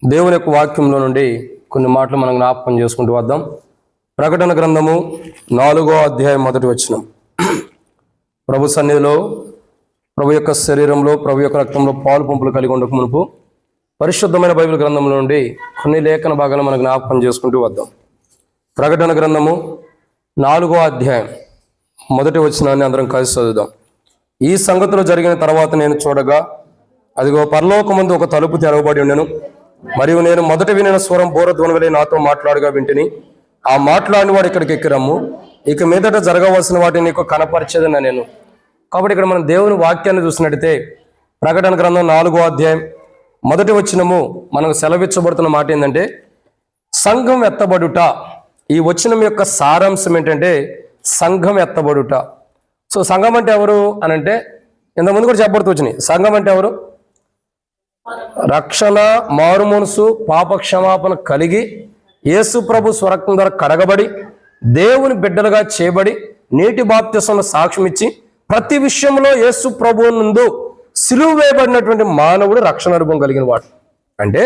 దేవుని యొక్క వాక్యంలో నుండి కొన్ని మాటలు మనం జ్ఞాపకం చేసుకుంటూ వద్దాం. ప్రకటన గ్రంథము 4వ అధ్యాయం 1వ వచనం. ప్రభు సన్నిధిలో, ప్రభు యొక్క శరీరంలో, ప్రభు యొక్క రక్తంలో పాలు పంపులు కలిగి ఉండక మునుపు పరిశుద్ధమైన బైబిల్ గ్రంథంలో నుండి కొన్ని లేఖన భాగాలు మనం జ్ఞాపకం చేసుకుంటూ వద్దాం. ప్రకటన గ్రంథము 4వ అధ్యాయం 1వ వచనాన్ని అందరం కలిసి చదువుదాం. ఈ సంగతులు జరిగిన తర్వాత నేను చూడగా, అదిగో పరలోకమందు ఒక తలుపు తెరవబడి ఉండెను. మరియు నేను మొదట వినిన స్వరం బోరధ్వని వలె నాతో మాట్లాడగా వింటిని. ఆ మాట్లాడిన వాడు ఇక్కడికి ఎక్కిరమ్ము, ఇక మీదట జరగవలసిన వాటిని నీకు కనపరిచేదన్న నేను. కాబట్టి ఇక్కడ మనం దేవుని వాక్యాన్ని చూసినట్టయితే ప్రకటన గ్రంథం 4వ అధ్యాయం 1వ వచనము మనకు సెలవిచ్చబడుతున్న మాట ఏంటంటే సంఘం ఎత్తబడుట. ఈ వచనం యొక్క సారాంశం ఏంటంటే సంఘం ఎత్తబడుట. సో సంఘం అంటే ఎవరు అని అంటే ఇంతకుముందు కూడా చెప్పబడుతూ వచ్చినాయి. సంఘం అంటే ఎవరు? రక్షణ, మారు మనసు, పాప క్షమాపణ కలిగి యేసు ప్రభు స్వరక్తం ద్వారా కడగబడి దేవుని బిడ్డలుగా చేయబడి నీటి బాప్తిసంలో సాక్ష్యం ఇచ్చి ప్రతి విషయంలో యేసు ప్రభు నందు సిలువ వేయబడినటువంటి మానవుడు రక్షణ అనుభవం కలిగిన వాడు. అంటే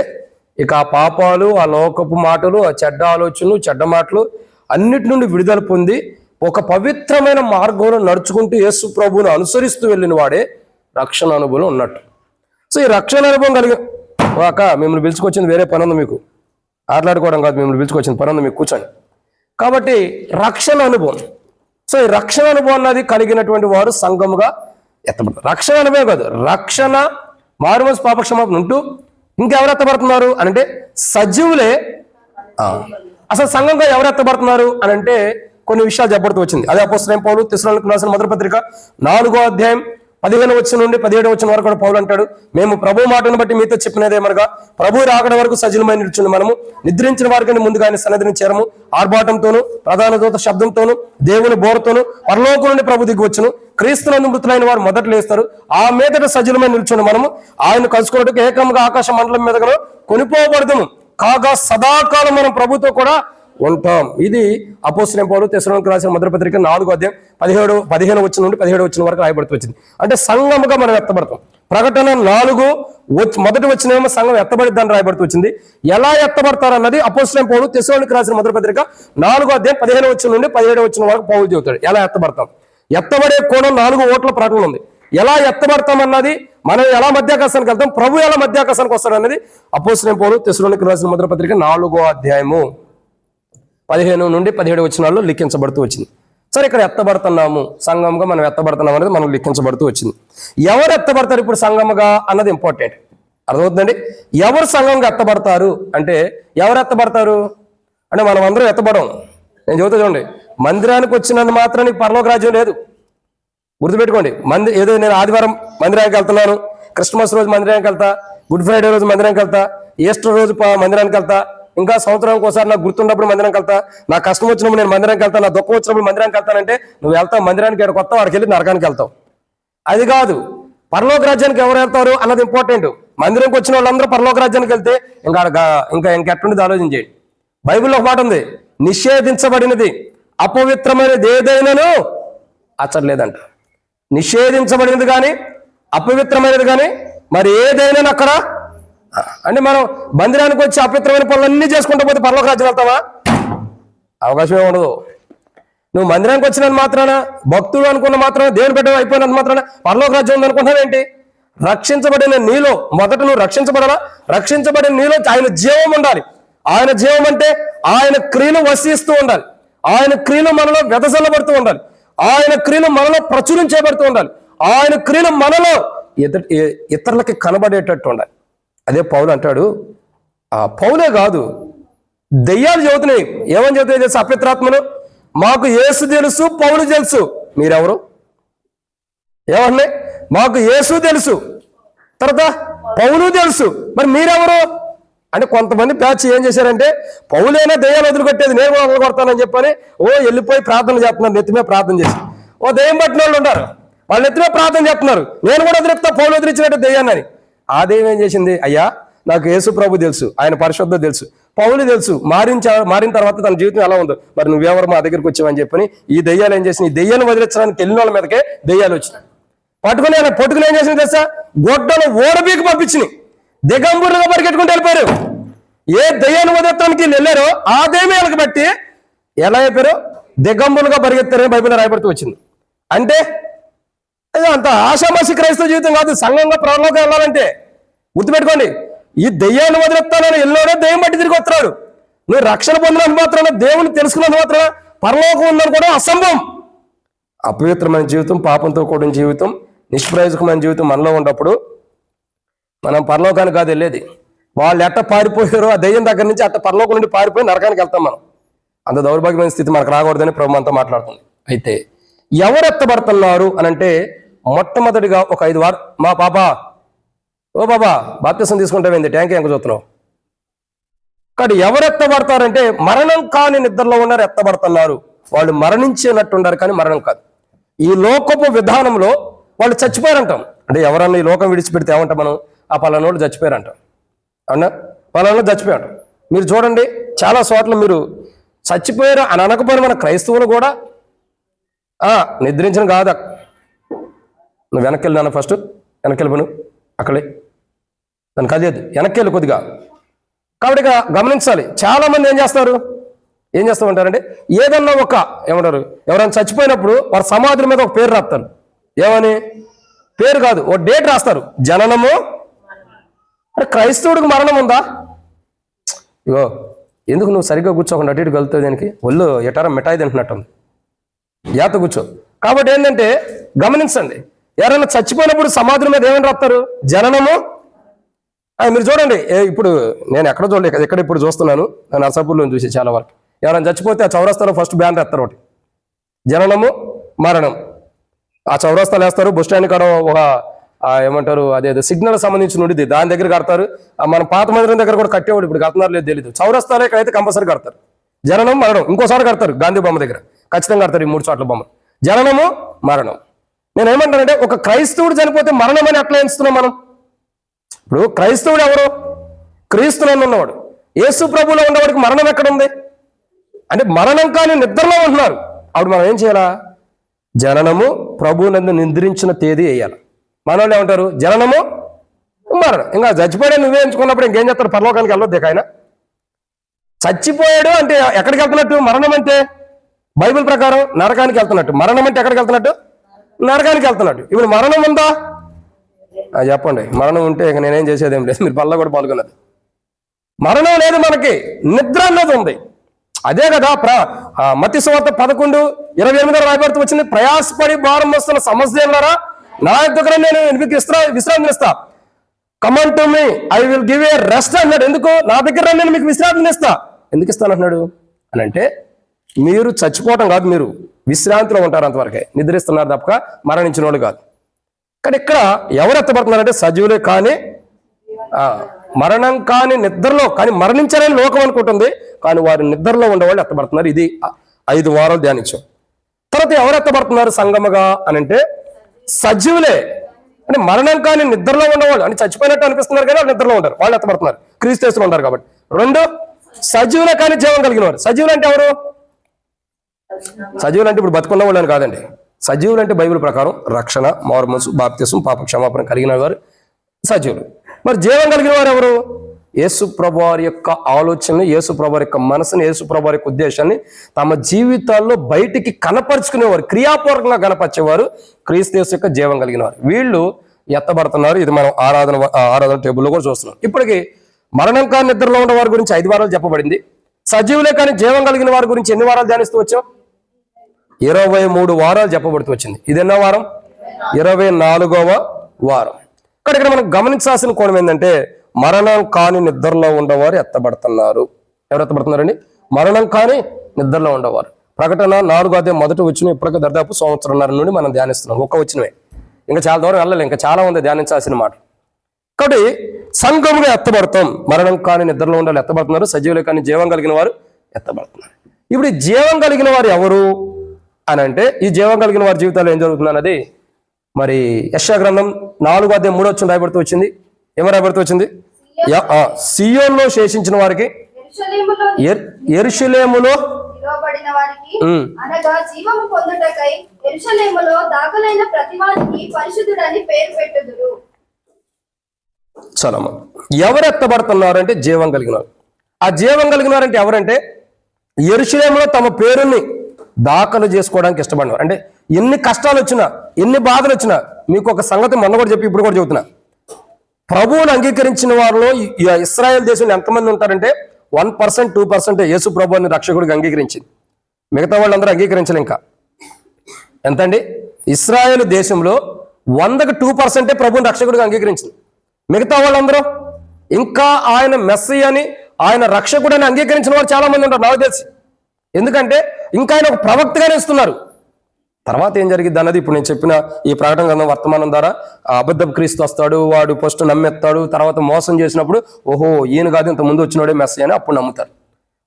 ఇక ఆ పాపాలు, ఆ లోకపు మాటలు, ఆ చెడ్డ ఆలోచనలు, చెడ్డ మాటలు అన్నిటి నుండి విడుదల పొంది ఒక పవిత్రమైన మార్గంలో నడుచుకుంటూ యేసు ప్రభువును అనుసరిస్తూ వెళ్ళిన వాడే రక్షణ అనుభవం ఉన్నట్టు. సో ఈ రక్షణ అనుభవం కలిగి అక్క మిమ్మల్ని పిలుచుకొచ్చింది వేరే పని ఉంది, మీకు ఆటలాడుకోవడం కాదు, మిమ్మల్ని పిలుచుకొచ్చింది పని ఉంది, మీకు కూర్చొని. కాబట్టి రక్షణ అనుభవం. సో ఈ రక్షణ అనుభవం అన్నది కలిగినటువంటి వారు సంఘముగా ఎత్తబడతారు. రక్షణ అనుభవం కాదు, రక్షణ, మారుమనసు, పాపక్షమాపణ ఉంటూ ఇంకెవరు ఎత్తబడుతున్నారు అని అంటే సజీవులే. అసలు సంఘంగా ఎవరు ఎత్తబడుతున్నారు అని అంటే కొన్ని విషయాలు చెప్పబడుతూ వచ్చింది. అదే అపోస్తలుడైన పౌలు తెస్సలోనికీయులకు రాసిన మొదటి పత్రిక 4వ అధ్యాయం 15వ వచనం నుండి 17వ వచనం వరకు కూడా పౌలు అంటాడు, మేము ప్రభు మాటను బట్టి మీతో చెప్పినదేమనగా ప్రభు రాకడ వరకు సజీవమై నిల్చుండి మనము నిద్రించిన వారికంటే ముందుగా ఆయన సన్నిధిని చేరము. ఆర్భాటంతోను, ప్రధాన దూత శబ్దంతోను, దేవుని బోరతోను పరలోకం నుండి ప్రభు దిగి వచ్చును. క్రీస్తునందు మృతులైన వారు మొదట లేస్తారు. ఆ మీదట సజీవమై నిల్చుండి మనము ఆయన కలుసుకున్నట్టుకు ఏకంగా ఆకాశ మండలం మీదగా కొనిపోబడతాము. కాగా సదాకాలం మనం ప్రభుతో కూడా ఉంటాం. ఇది అపోస్తలుడైన పౌలు తెస్సలోనికీయులకు రాసిన మొదటి పత్రిక 4వ అధ్యాయం 15వ వచనం నుండి 17వ వచనం వరకు రాయబడుతూ వచ్చింది. అంటే సంఘముగా మనం ఎత్తబడతాం. ప్రకటన 4 మొదటి వచనమేమో సంఘం ఎత్తబడిద్దని రాయబడుతూ వచ్చింది. ఎలా ఎత్తబడతారు అన్నది అపోస్తలుడైన పౌలు తెస్సలోనికీయులకు రాసిన మొదటి పత్రిక 4వ అధ్యాయం 15వ వచనం నుండి 17వ వచనం వరకు పౌలు చెబుతాడు ఎలా ఎత్తబడతాం. ఎత్తబడే కోణం 4 ఓట్ల ప్రకటన ఉంది. ఎలా ఎత్తబడతాం అన్నది, మనం ఎలా మధ్యాకాశానికి వెళ్తాం, ప్రభు ఎలా మధ్యాకాశానికి వస్తాడు అన్నది అపోస్తలుడైన పౌలు తెస్సలోనికీయులకు రాసిన మొదటి పత్రిక 4వ అధ్యాయము 15 నుండి 17 వచనాల్లో లిఖించబడుతూ వచ్చింది. సరే, ఇక్కడ ఎత్తబడుతున్నాము, సంఘంగా మనం ఎత్తబడుతున్నాం అనేది మనం లిఖించబడుతూ వచ్చింది. ఎవరు ఎత్తబడతారు ఇప్పుడు సంఘముగా అన్నది ఇంపార్టెంట్. అర్థమవుతుందండి? ఎవరు సంఘంగా ఎత్తబడతారు అంటే ఎవరు ఎత్తబడతారు అంటే మనం అందరం ఎత్తబడం. నేను చెబుతా చూడండి, మందిరానికి వచ్చినంత మాత్రం నీకు పరలోక రాజ్యం లేదు. గుర్తుపెట్టుకోండి. ఏదో నేను ఆదివారం మందిరానికి వెళ్తున్నాను, క్రిస్మస్ రోజు మందిరానికి వెళ్తా, గుడ్ ఫ్రైడే రోజు మందిరానికి వెళ్తా, ఈస్టర్ రోజు మందిరానికి వెళ్తా, ఇంకా సంవత్సరానికి ఒకసారి నాకు గుర్తున్నప్పుడు మందిరానికి వెళ్తా, నా కష్టం వచ్చినప్పుడు నేను మందిరానికి వెళ్తా, నా దుఃఖం వచ్చినప్పుడు మందిరానికి వెళ్తానంటే నువ్వు వెళ్తావు మందిరానికి, ఎక్కడ కొత్త వాడికి వెళ్ళి నరకానికి వెళ్తావు. అది కాదు. పరలోక రాజ్యానికి ఎవరు వెళ్తారు అన్నది ఇంపార్టెంట్. మందిరానికి వచ్చిన వాళ్ళందరూ పరలోక రాజ్యానికి వెళ్తే ఇంకెట్టుండేది ఆలోచన చేయండి. బైబిల్లో ఒక మాట ఉంది, నిషేధించబడినది అపవిత్రమైనది ఏదైనాను అచ్చట్లేదంట. నిషేధించబడినది కానీ అపవిత్రమైనది కానీ మరి ఏదైనా అక్కడ అంటే మనం మందిరానికి వచ్చి అపవిత్రమైన పనులన్నీ చేసుకుంటూ పోతే పరలోక రాజ్యం వెళ్తావా? అవకాశమే ఉండదు. నువ్వు మందిరానికి వచ్చినంత మాత్రాన, భక్తుడు అనుకున్న మాత్రాన, దేవుని బిడ్డ అయిపోయినంత మాత్రాన పరలోక రాజ్యం ఉంది అనుకుంటున్నావేంటి? రక్షించబడిన నీలో మొదట నువ్వు రక్షించబడాలా? రక్షించబడిన నీలో ఆయన జీవం ఉండాలి. ఆయన జీవం అంటే ఆయన క్రియలు వసిస్తూ ఉండాలి. ఆయన క్రియలు మనలో వెదజల్లబడుతూ ఉండాలి. ఆయన క్రియలు మనలో ప్రచురించబడుతూ ఉండాలి. ఆయన క్రియలు మనలో ఇతరులకి కనబడేటట్టు ఉండాలి. అదే పౌలు అంటాడు. ఆ పౌలే కాదు, దెయ్యాలు చెబుతున్నాయి. ఏమని చెబుతున్నాయి తెలుసు? అపవిత్రాత్మలు మాకు యేసు తెలుసు, పౌలు తెలుసు, మీరెవరు? ఏమన్నాయి? మాకు యేసు తెలుసు, తర్వాత పౌలు తెలుసు, మరి మీరెవరు అంటే కొంతమంది ప్యాచ్ ఏం చేశారంటే పౌలేనా దెయ్యాలు వదిలికొట్టేది, నేను కూడా వదిలికొడతానని చెప్పని వెళ్ళిపోయి ప్రార్థన చేస్తున్నారు, నెత్తిమే ప్రార్థన చేసి. దెయ్యం పట్టిన వాళ్ళు ఉంటారు, వాళ్ళు నెత్తిమే ప్రార్థన చేస్తున్నారు, నేను కూడా వదిలిపుతా పౌలు వదిలించినట్టు దెయ్యాన్ని. ఆ దెయ్యం ఏం చేసింది? అయ్యా నాకు యేసు ప్రభు తెలుసు, ఆయన పరిశుద్ధ తెలుసు, పౌలు తెలుసు, మారిన తర్వాత తన జీవితం ఎలా ఉందో, మరి నువ్వెవరు మా దగ్గరికి వచ్చావని చెప్పని ఈ దెయ్యాలు ఏం చేసింది? ఈ దెయ్యాన్ని వదిలించడానికి తెలియని వాళ్ళ మీదకే దెయ్యాలు వచ్చినాయి. పట్టుకుని ఏం చేసింది తెలుసా? గొడ్డలు ఓడబీకి పంపించినాయి. దిగంబరులుగా పరిగెట్టుకుంటూ వెళ్ళిపోయారు. ఏ దయ్యాన్ని వదిలేస్తానికి వీళ్ళు వెళ్ళారో ఆ దయ్యమే వీళ్ళకి బట్టి ఎలా అయిపోయారో దిగంబులుగా పరిగెత్తారని బైబిల్లో రాయబడుతూ వచ్చింది. అంటే అది అంత ఆషామాషి క్రైస్తవ జీవితం కాదు. సంఘంగా పరలోకం వెళ్ళాలంటే గుర్తుపెట్టుకోండి, ఈ దెయ్యాన్ని వదిలేస్తానని ఎల్లోడో దెయ్యం బట్టి తిరిగి వస్తున్నాడు. నువ్వు రక్షణ పొందినంత మాత్రాన, దేవుని తెలుసుకున్నంత మాత్రాన పరలోకం ఉందని కూడా అసంభవం. అపవిత్రమైన జీవితం, పాపంతో కూడిన జీవితం, నిష్ప్రయోజకమైన జీవితం మనలో ఉన్నప్పుడు మనం పరలోకానికి కాదు వెళ్ళేది. వాళ్ళు ఎట్ట పారిపోయారో ఆ దెయ్యం దగ్గర నుంచి అట్ట పరలోకం నుండి పారిపోయి నరకానికి వెళ్తాం మనం. అంత దౌర్భాగ్యమైన స్థితి మనకు రాకూడదని ప్రభు అంతా మాట్లాడుతుంది. అయితే ఎవరు ఎత్తబడుతున్నారు అని అంటే మొట్టమొదటిగా ఒక 5 వారు మా పాప ఓ బాబా బాప్తిసం తీసుకుంటావేంది ట్యాంక్ ఎంక చూస్తున్నావు. కానీ ఎవరు ఎత్తబడతారంటే మరణం కాని నిద్రలో ఉన్నారు ఎత్తబడుతున్నారు. వాళ్ళు మరణించినట్టుండారు కానీ మరణం కాదు. ఈ లోకపు విధానంలో వాళ్ళు చచ్చిపోయారంటాం. అంటే ఎవరన్నా ఈ లోకం విడిచిపెడితే ఏమంటాం మనం, ఆ పలానోళ్ళు చచ్చిపోయారంటాం. అవునా, పలానోళ్ళు చచ్చిపోయారు. మీరు చూడండి చాలా చోట్ల మీరు చచ్చిపోయారు అని అనకపోయిన మన క్రైస్తవులు కూడా నిద్రించిన కాదు. నువ్వు వెనక్కి వెళ్ళి నాన్న, ఫస్ట్ వెనక్కి వెళ్ళిపోను అక్కడే దానికి అదేది వెనక్కి వెళ్ళి కొద్దిగా. కాబట్టి ఇక గమనించాలి, చాలా మంది ఏం చేస్తూ ఉంటారంటే ఏదన్నా ఒక ఏమంటారు, ఎవరైనా చచ్చిపోయినప్పుడు వారి సమాధుల మీద ఒక పేరు రాస్తారు. ఏమని పేరు కాదు, ఒక డేట్ రాస్తారు, జననము. అంటే క్రైస్తవుడికి మరణం ఉందా? ఇగో ఎందుకు నువ్వు సరిగ్గా కూర్చోకుండా అటు ఇటు కలుగుతావు, దానికి ఒళ్ళు ఎటారా మిఠాయి తింటున్నట్టుంది, యాత కూర్చో. కాబట్టి ఏంటంటే గమనించండి, ఎవరైనా చచ్చిపోయినప్పుడు సమాధుల మీద ఏమని రాస్తారు, జననము. మీరు చూడండి, ఇప్పుడు నేను ఎక్కడ చూడలేదు, ఎక్కడ ఇప్పుడు చూస్తున్నాను, నేను నర్సాపూర్లో చూసి చాలా వరకు ఎవరైనా చచ్చిపోతే ఆ చౌరస్తాలో ఫస్ట్ బ్యాన్ వేస్తారు ఒకటి, జననము మరణం. ఆ చౌరస్తాలు వేస్తారు. బస్ స్టాండ్ కాడ ఒక ఏమంటారు అదేదో సిగ్నల్ సంబంధించిన ఉండిది, దాని దగ్గర కడతారు. మన పాత మందిరం దగ్గర కూడా కట్టేవాడు, ఇప్పుడు కడుతున్నారు లేదు తెలియదు. చౌరస్తాలో ఇక్కడైతే కంపల్సరీ కడతారు జననం మరణం. ఇంకోసారి కడతారు గాంధీ బొమ్మ దగ్గర, ఖచ్చితంగా కడతారు ఈ 3 చోట్ల బొమ్మ, జననము మరణం. నేను ఏమంటానంటే ఒక క్రైస్తవుడు చనిపోతే మరణం అని ఎట్లా ఎంచుతున్నాం మనం? ఇప్పుడు క్రైస్తవుడు ఎవరు? క్రీస్తునందు ఉన్నవాడు. యేసు ప్రభువులో ఉన్నవాడికి మరణం ఎక్కడ ఉంది అంటే మరణం కానీ నిద్రలో ఉంటున్నారు. అప్పుడు మనం ఏం చేయాలా? జననము ప్రభువునందు నిద్రించిన తేదీ వేయాలి. మన వాళ్ళు ఏమంటారు, జననము మరణం. ఇంకా చచ్చిపోయాడు నువ్వే ఎంచుకున్నప్పుడు ఇంకేం చేస్తారు, పరలోకానికి వెళ్ళొద్దు. ఆయన చచ్చిపోయాడు అంటే ఎక్కడికి వెళ్తున్నట్టు? మరణం అంటే బైబిల్ ప్రకారం నరకానికి వెళ్తున్నట్టు. మరణం అంటే ఎక్కడికి వెళ్తున్నట్టు? నరకానికి వెళ్తున్నట్టు. ఇప్పుడు మరణం ఉందా చెప్పండి. మరణం ఉంటే ఇక నేనేం చేసేదేం లేదు, మీరు పల్ల కూడా పాల్గొన్నది. మరణం లేదు, మనకి నిద్ర అన్నది ఉంది. అదే కదా మత్తయి సువార్త 11:28 రాయబడుతూ వచ్చింది, ప్రయాసపడి భారం వస్తున్న సమస్యలారా నా దగ్గర నేను మీకు విశ్రాంతిని ఇస్తా. Come on to me I will give a rest అన్నాడు. ఎందుకు? నా దగ్గర నేను మీకు విశ్రాంతిని ఇస్తా. ఎందుకు ఇస్తానంటున్నాడు అని అంటే మీరు చచ్చిపోవటం కాదు, మీరు విశ్రాంతిలో ఉంటారు, అంతవరకే నిద్రిస్తున్నారు తప్ప మరణించిన వాళ్ళు కాదు. కానీ ఇక్కడ ఎవరు ఎత్తబడుతున్నారంటే సజీవులే కానీ మరణం కాని నిద్రలో, కానీ మరణించారని లోకం అనుకుంటుంది, కానీ వారి నిద్రలో ఉండేవాళ్ళు ఎత్తబడుతున్నారు. ఇది 5 వారాలు ధ్యానించాం. తర్వాత ఎవరు ఎత్తబడుతున్నారు సంగమగా అని అంటే సజీవులే. అంటే మరణం కాని నిద్రలో ఉండేవాళ్ళు, అంటే చచ్చిపోయినట్టు అనిపిస్తున్నారు కానీ వాళ్ళు నిద్రలో ఉంటారు, వాళ్ళు ఎత్తబడుతున్నారు, క్రీస్తులో ఉంటారు కాబట్టి. 2 సజీవులే కానీ జీవం కలిగిన వారు. సజీవులు అంటే ఎవరు? సజీవులు అంటే ఇప్పుడు బతుకున్న వాళ్ళని కాదండి. సజీవులు అంటే బైబిల్ ప్రకారం రక్షణ, మారుమనసు, బాప్తిసం, పాప క్షమాపణ కలిగిన వారు సజీవులు. మరి జీవం కలిగిన వారు ఎవరు? యేసు ప్రభువారి యొక్క ఆలోచనని, యేసు ప్రభువారి యొక్క మనసుని, యేసు ప్రభువారి యొక్క ఉద్దేశాన్ని తమ జీవితాల్లో బయటికి కనపరుచుకునేవారు, క్రియాపూర్వకంగా కనపరిచేవారు క్రీస్తు యేసు యొక్క జీవం కలిగిన వారు. వీళ్ళు ఎత్తబడుతున్నారు. ఇది మనం ఆరాధన టేబుల్లో కూడా చూస్తున్నాం. ఇప్పటికీ మరణం కాని నిద్రలో ఉన్న వారి గురించి 5 వారాలు చెప్పబడింది. సజీవులే కానీ జీవం కలిగిన వారి గురించి ఎన్ని వారాలు ధ్యానిస్తూ వచ్చాం? 23 వారాలు చెప్పబడుతూ వచ్చింది. ఇది ఎన్నో వారం? 24వ వారం. ఇక్కడ మనం గమనించాల్సిన కోణం ఏంటంటే మరణం కాని నిద్రలో ఉండేవారు ఎత్తబడుతున్నారు. ఎవరు ఎత్తబడుతున్నారండి? మరణం కాని నిద్రలో ఉండేవారు. ప్రకటన 4:1 ఇప్పటికే దాదాపు 1.5 సంవత్సరాల నుండి మనం ధ్యానిస్తున్నాం. ఒక్క వచ్చినవే, ఇంకా చాలా దూరం వెళ్ళాలి, ఇంకా చాలా ఉంది ధ్యానించాల్సిన మాట. కాబట్టి సంఘముగా ఎత్తబడతాం. మరణం కాని నిద్రలో ఉండాలి ఎత్తబడుతున్నారు, సజీవులే కానీ జీవం కలిగిన వారు ఎత్తబడుతున్నారు. ఇప్పుడు ఈ జీవం కలిగిన వారు ఎవరు అని అంటే ఈ జీవం కలిగిన వారి జీవితాలు ఏం జరుగుతుంది అన్నది మరి యెషయా గ్రంథం 4:3 రాయబడుతూ వచ్చింది. ఏమో రాయబడుతూ వచ్చింది? సియోన్లో శేషించిన వారికి, యెరూషలేములో అనగా జీవము పొందుటకై యెరూషలేములో దాఖలైన ప్రతివానికి పరిశుద్ధుడని పేరు పెట్టుదురు. చలమ ఎవరు ఎత్తబడుతున్నారు అంటే జీవం కలిగిన వారు. ఆ జీవం కలిగిన వారంటే ఎవరంటే యెరూషలేములో తమ పేరుని దాఖలు చేసుకోవడానికి ఇష్టపడినారు. అంటే ఎన్ని కష్టాలు వచ్చినా, ఎన్ని బాధలు వచ్చినా, మీకు ఒక సంగతి మొన్న కూడా చెప్పి ఇప్పుడు కూడా చెబుతున్నా, ప్రభువుని అంగీకరించిన వారిలో ఇశ్రాయేల్ దేశంలో ఎంతమంది ఉంటారంటే 1%, 2% యేసు ప్రభువుని రక్షకుడికి అంగీకరించింది. మిగతా వాళ్ళందరూ అంగీకరించలే. ఇంకా ఎంతండి? ఇశ్రాయేల్ దేశంలో 100కి 2% ప్రభువుని రక్షకుడిగా అంగీకరించింది. మిగతా వాళ్ళందరూ ఇంకా ఆయన మెస్సీ అని, ఆయన రక్షకుడని అంగీకరించిన వారు చాలా మంది ఉంటారు నాకు తెలిసి. ఎందుకంటే ఇంకా ఆయన ఒక ప్రవక్తగానే ఇస్తున్నారు. తర్వాత ఏం జరిగింది అన్నది ఇప్పుడు నేను చెప్పిన ఈ ప్రకటన గ్రంథం వర్తమానం ద్వారా అబద్ధ క్రీస్తు వస్తాడు, వాడు ఫస్ట్ నమ్మెత్తాడు, తర్వాత మోసం చేసినప్పుడు ఓహో ఈయన కాదు ఇంత ముందు వచ్చినోడే మెస్సీ అని అప్పుడు నమ్ముతారు.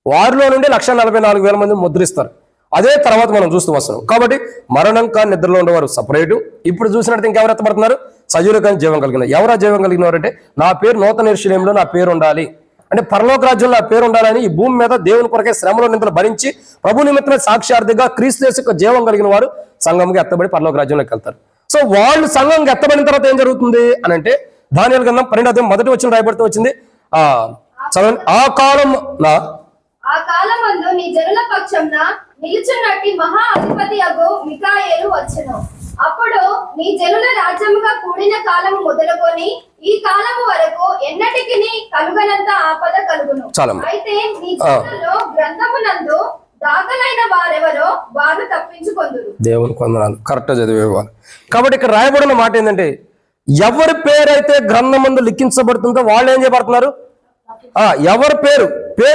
వారిలో నుండి 144,000 మంది ముద్రిస్తారు. అదే తర్వాత మనం చూస్తూ వస్తున్నాం. కాబట్టి మరణం కానీ నిద్రలో ఉండేవారు సపరేటు. ఇప్పుడు చూసినట్టు ఇంకెవరు ఎత్తపడుతున్నారు? సజీవులు కానీ జీవం కలిగిన. ఎవరా జీవం కలిగిన వారంటే నా పేరు నూతన యెరూషలేములో నా పేరు ఉండాలి అంటే పరలోక రాజ్యంలో నా పేరు ఉండాలని ఈ భూమి మీద దేవుని కొరకే శ్రమలో నిందలు భరించి ప్రభు నిమిత్తమే సాక్షార్థిగా క్రీస్తు యేసు యొక్క జీవం కలిగిన వారు సంఘంగా ఎత్తబడి పరలోక రాజ్యంలోకి వెళ్తారు. సో వాళ్ళు సంఘంగా ఎత్తబడిన తర్వాత ఏం జరుగుతుంది అని అంటే దానియేలు గ్రంథం 12వ మొదటి వచనం రాయబడుతూ వచ్చింది. చదవండి. ఆ కాలమందు నీ జనుల పక్షంన నిలుచున్నట్టి మహా అధిపతి అగు మికాయేలు వచ్చెను. అప్పుడు నీ జనుల రాజ్యముగా కూడిన కాలము మొదలుకొని ఈ కాలము వరకు ఎన్నటికి కలుగనంత ఆపద కలుగును. అయితే నీ జనులలో గ్రంథమునందు దాఖలైన వారెవరో వారు తప్పించుకొందురు. దేవుని కొందనాలు. కరెక్ట్ చదివేవారు. కాబట్టి ఇక్కడ రాయబడిన మాట ఏంటంటే ఎవరి పేరైతే గ్రంథమందు లిఖించబడుతుందో వాళ్ళు ఏం చేయబడుతున్నారు? ఎవరి పేరు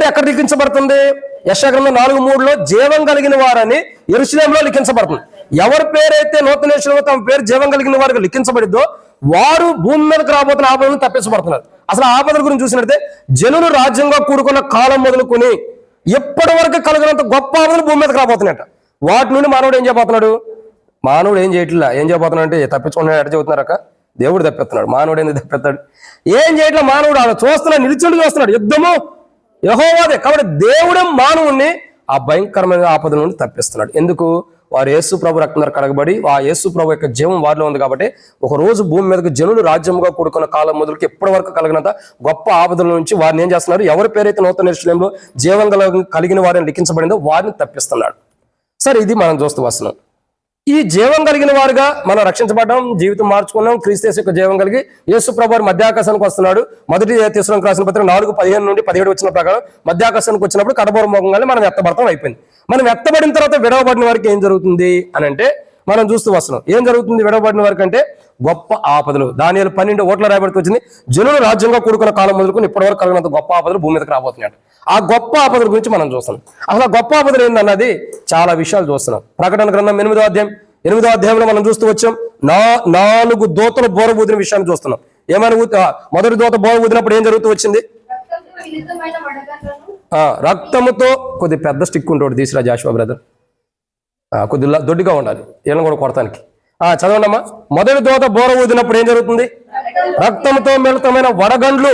ఎక్కడ లిఖించబడుతుంది? యెషయా గ్రంథం 4:3లో జీవం కలిగిన వారని యెరూషలేములో లిఖించబడుతుంది. ఎవరి పేరైతే నూతన యెరూషలేములో తమ పేరు జీవం కలిగిన వారికి లిఖించబడిద్దో వారు భూమి మీదకి రాబోతున్న ఆపదలను తప్పించబడుతున్నారు. అసలు ఆపదల గురించి చూసినట్టే జనులు రాజ్యంగా కూడుకున్న కాలం మొదలుకొని ఎప్పటి వరకు కలిగినంత గొప్ప ఆపదలు భూమి మీదకి రాబోతున్నాయట. వాటి నుండి మానవుడు ఏం చేయబోతున్నాడు? మానవుడు ఏం చేయట్లా. ఏం చేయబోతున్నాడు అంటే తప్పించుకున్నాడు. ఎట చెబుతున్నారక దేవుడు తప్పిస్తున్నాడు. మానవుడు ఎందుకు తప్పిస్తాడు? ఏం చేయట్లా. మానవుడు అలా చూస్తున్నాడు, నిలిచుండి చూస్తున్నాడు. యుద్ధము యెహోవాదే. కాబట్టి దేవుడే మానవుణ్ణి ఆ భయంకరమైన ఆపద నుండి తప్పిస్తున్నాడు. ఎందుకు? వారు యేసు ప్రభు రక్తం ద్వారా కడగబడి ఆ యేసు ప్రభు యొక్క జీవం వారిలో ఉంది. కాబట్టి ఒక రోజు భూమి మీదకి జనులు రాజ్యముగా కూడుకున్న కాలం మొదలుకి ఎప్పటి వరకు కలిగినంత గొప్ప ఆపదల నుంచి వారిని ఏం చేస్తున్నారు? ఎవరి పేరైతే నూతన యెరూషలేములో జీవం కలిగిన వారిని లిఖించబడిందో వారిని తప్పిస్తున్నాడు. సరే, ఇది మనం చూస్తూ వస్తున్నాం. ఈ జీవం కలిగిన వారుగా మనం రక్షించబడ్డాం, జీవితం మార్చుకున్నాం. క్రీస్తు యేసు యొక్క జీవం కలిగి యేసు ప్రభు వారు మధ్యాకాశానికి వస్తున్నాడు. మొదటి తెస్సలోనికీయులకు రాసిన పత్రిక 4:15 నుండి 17 వచ్చిన ప్రకారం మధ్యాకాశానికి వచ్చినప్పుడు కడబోర మోకంగానే మనం ఎత్తబడతాం అయిపోయింది. మనం ఎత్తబడిన తర్వాత విడవబడిన వారికి ఏం జరుగుతుంది అని అంటే మనం చూస్తూ వస్తున్నాం. ఏం జరుగుతుంది విడవబడిన వారికి అంటే? గొప్ప ఆపదలు. దానియేలు 12 రాయబడుతూ వచ్చింది. జనులు రాజ్యంగా కూడుకున్న కాలం మొదలుకొని ఇప్పటి వరకు కలిగినంత గొప్ప ఆపదలు భూమి మీదకి రాబోతున్నాయి. ఆ గొప్ప ఆపదల గురించి మనం చూస్తున్నాం. అసలు గొప్ప ఆపదలు ఏందన్నది చాలా విషయాలు చూస్తున్నాం. ప్రకటన గ్రంథం 8వ అధ్యాయంలో మనం చూస్తూ వచ్చాం. 4 దూతలు బోర ఊదిన విషయాన్ని చూస్తున్నాం. ఏమైనా మొదటి దూత బోర ఊదినప్పుడు ఏం జరుగుతూ వచ్చింది? రక్తముతో కొద్ది పెద్ద స్టిక్ ఉంటాడు. తీసురా జాషువా బ్రదర్, కొద్దిగా దొడ్డిగా ఉండాలి వీళ్ళని కూడా కొడతానికి. చదవండమ్మా. మొదటి దూత బోర ఊదినప్పుడు ఏం జరుగుతుంది? రక్తంతో మిళితమైన వడగండ్లు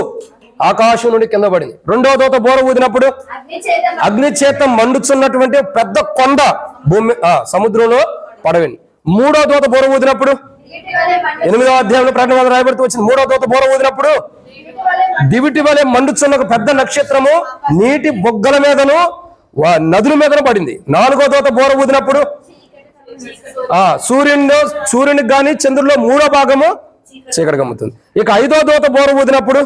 ఆకాశం నుండి కింద పడింది. రెండవ దూత బోర ఊదినప్పుడు అగ్ని చేత మండుచున్నటువంటి పెద్ద కొండ భూమి సముద్రంలో పడవింది. మూడో దూత బోర ఊదినప్పుడు 8వ అధ్యాయంలో ప్రకటన రాయబడుతూ వచ్చింది. మూడో దూత బోర ఊదినప్పుడు దివిటి వలె మండుచున్న ఒక పెద్ద నక్షత్రము నీటి బొగ్గల మీదను నదుల మీదను పడింది. 4వ దూత బోర ఊదినప్పుడు సూర్యునికి గాని చంద్రుల్లో 3వ భాగము చీకటి గమ్ముతుంది. ఇక 5వ దూత బోర ఊదినప్పుడు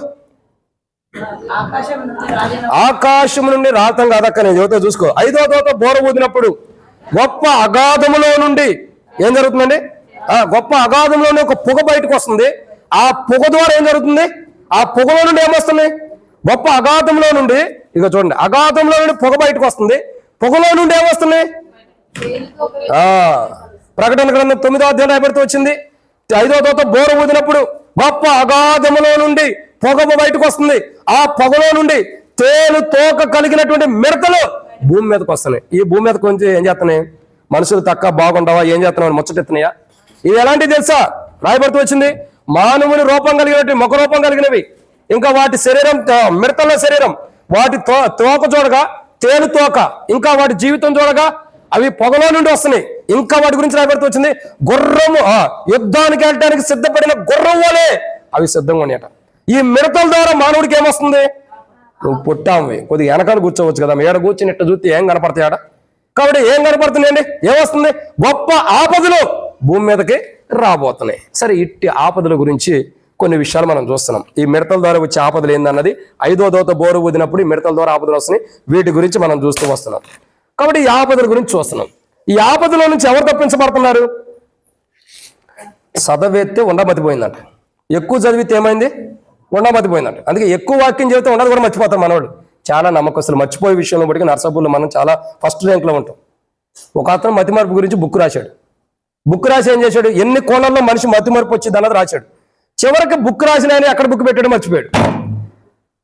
ఆకాశం నుండి రాతం కాదక్క, నేను యువత చూసుకో. 5వ దూత బోర ఊదినప్పుడు గొప్ప అగాధములో నుండి ఏం జరుగుతుందండి? గొప్ప అగాధంలోనే ఒక పొగ బయటకు వస్తుంది. ఆ పొగ ద్వారా ఏం జరుగుతుంది? ఆ పొగలో నుండి ఏమొస్తుంది? గొప్ప అగాధంలో నుండి, ఇక చూడండి, అగాధంలో నుండి పొగ బయటకు వస్తుంది. పొగలో నుండి ఏమొస్తుంది? ప్రకటన గ్రంథం 9వ అధ్యాయం రాయబడుతూ వచ్చింది. 5వ దూత బోర ఊదినప్పుడు గొప్ప అగాధములో నుండి పొగ బయటకు వస్తుంది. ఆ పొగలో నుండి తేలు తోక కలిగినటువంటి మిడతలు భూమి మీదకి వస్తున్నాయి. ఈ భూమి మీదకి వచ్చి ఏం చేస్తున్నాయి? మనుషులు తక్కువ బాగుండవా, ఏం చేస్తున్నావు ముచ్చటెత్తున్నాయా? ఇవి ఎలాంటివి తెలుసా? రాయబడుతూ వచ్చింది. మానవుని రూపం కలిగినట్టు ముఖ రూపం కలిగినవి, ఇంకా వాటి శరీరం మిడతల శరీరం, వాటి తోక చూడగా తేలు తోక, ఇంకా వాటి జీవితం చూడగా అవి పొగలో నుండి వస్తున్నాయి. ఇంకా వాటి గురించి రాయబడుతూ వచ్చింది. గుర్రము యుద్ధానికి వెళ్ళడానికి సిద్ధపడిన గుర్రం వలె అవి సిద్ధంగా ఉన్నాయట. ఈ మిడతల ద్వారా మానవుడికి ఏమొస్తుంది? నువ్వు పుట్టాము కొద్దిగా వెనకాల కూర్చోవచ్చు కదా, ఏడ కూర్చుని ఇట్ట చూస్తే ఏం కనపడతాయి ఆడ. కాబట్టి ఏం కనపడుతున్నాయండి, ఏమొస్తుంది, గొప్ప ఆపదలు భూమి మీదకి రాబోతున్నాయి. సరే, ఇట్టి ఆపదల గురించి కొన్ని విషయాలు మనం చూస్తున్నాం. ఈ మిడతల ద్వారా వచ్చే ఆపదలు ఏందన్నది 5వ దూత బోరు ఊదినప్పుడు ఈ మిడతల ద్వారా ఆపదలు వస్తున్నాయి, వీటి గురించి మనం చూస్తూ వస్తున్నాం. కాబట్టి ఈ ఆపదల గురించి చూస్తున్నాం. ఈ ఆపదలో నుంచి ఎవరు తప్పించబడుతున్నారు? చదవేస్తే ఉండమతిపోయిందంట. ఎక్కువ చదివితే ఏమైంది, ఉండమతిపోయిందంట. అందుకే ఎక్కువ వాక్యం చదివితే ఉండదు కూడా మర్చిపోతాం మనవాడు. చాలా నమ్మకస్తులు మర్చిపోయే విషయంలో బట్టి నర్సాపూర్లో మనం చాలా ఫస్ట్ ర్యాంక్లో ఉంటాం. ఒక అతను మతిమరుపు గురించి బుక్ రాశాడు. బుక్ రాసి ఏం చేశాడు, ఎన్ని కోణాల్లో మనిషి మతిమరుపు వచ్చింది అన్నది రాశాడు. చివరికి బుక్ రాసిన ఆయన ఎక్కడ బుక్ పెట్టాడు మర్చిపోయాడు.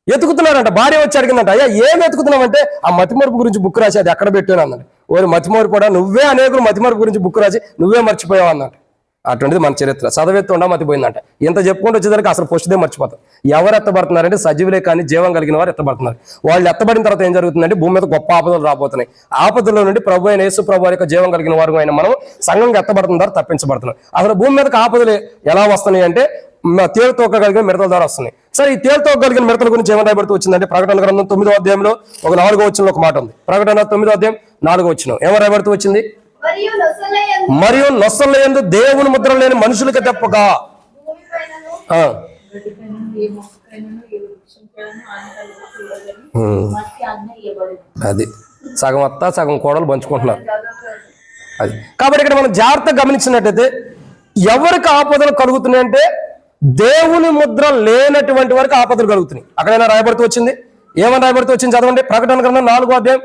ఎతుకుతున్నాడంట. భార్య వచ్చి అడిగిందంట, అయ్యా ఏం ఎతుకుతున్నామంటే ఆ మతిమరుపు గురించి బుక్ రాసి అది ఎక్కడ పెట్టాను అన్నాడు. ఓరి మతిమరుపు కూడా, నువ్వే అనేకులు మతిమరుపు గురించి బుక్ రాసి నువ్వే మర్చిపోయావు అన్నట్టు. అటువంటిది మన చరిత్ర. చదవెత్తి ఉండమతిపోయిందంట. ఇంత చెప్పుకుంటూ వచ్చేసరికి అసలు పొష్టిదే మర్చిపోతాం. ఎవరు ఎత్తబడుతున్నారంటే సజీవులే కానీ జీవం కలిగిన వారు ఎత్తబడుతున్నారు. వాళ్ళు ఎత్తబడిన తర్వాత ఏం జరుగుతుందంటే భూమి మీద గొప్ప ఆపదలు రాబోతున్నాయి. ఆపదల్లో నుండి ప్రభు అయిన యేసు ప్రభు యొక్క జీవం కలిగిన వారు అయిన మనం సంఘంగా ఎత్తబడుతున్నారు, తప్పించబడుతున్నారు. అసలు భూమి మీదకి ఆపదలు ఎలా వస్తున్నాయి అంటే తేలుతోక కలిగిన మిడతల ద్వారా వస్తున్నాయి. సరే, ఈ తేలుతోక కలిగిన మిడతల గురించి ఏమని రాయబడుతూ వచ్చిందంటే ప్రకటన గ్రంథం 9వ అధ్యాయంలో 4వ వచనంలో ఒక మాట ఉంది. ప్రకటన 9వ అధ్యాయం 4వ వచనం ఏమని రాయబడుతూ వచ్చింది, మరియు నొసలయందు దేవుని ముద్ర లేని మనుషులకి తప్పగా అది సగం అత్త సగం కోడలు పంచుకుంటున్నారు. అది కాబట్టి ఇక్కడ మనం జాగ్రత్తగా గమనించినట్టయితే ఎవరికి ఆపదలు కలుగుతున్నాయంటే దేవుని ముద్ర లేనటువంటి వారికి ఆపదలు కలుగుతున్నాయి. అక్కడైనా రాయబడుతూ వచ్చింది. ఏమని రాయబడుతూ వచ్చింది చదవండి. ప్రకటన గ్రంథం 4వ అధ్యాయం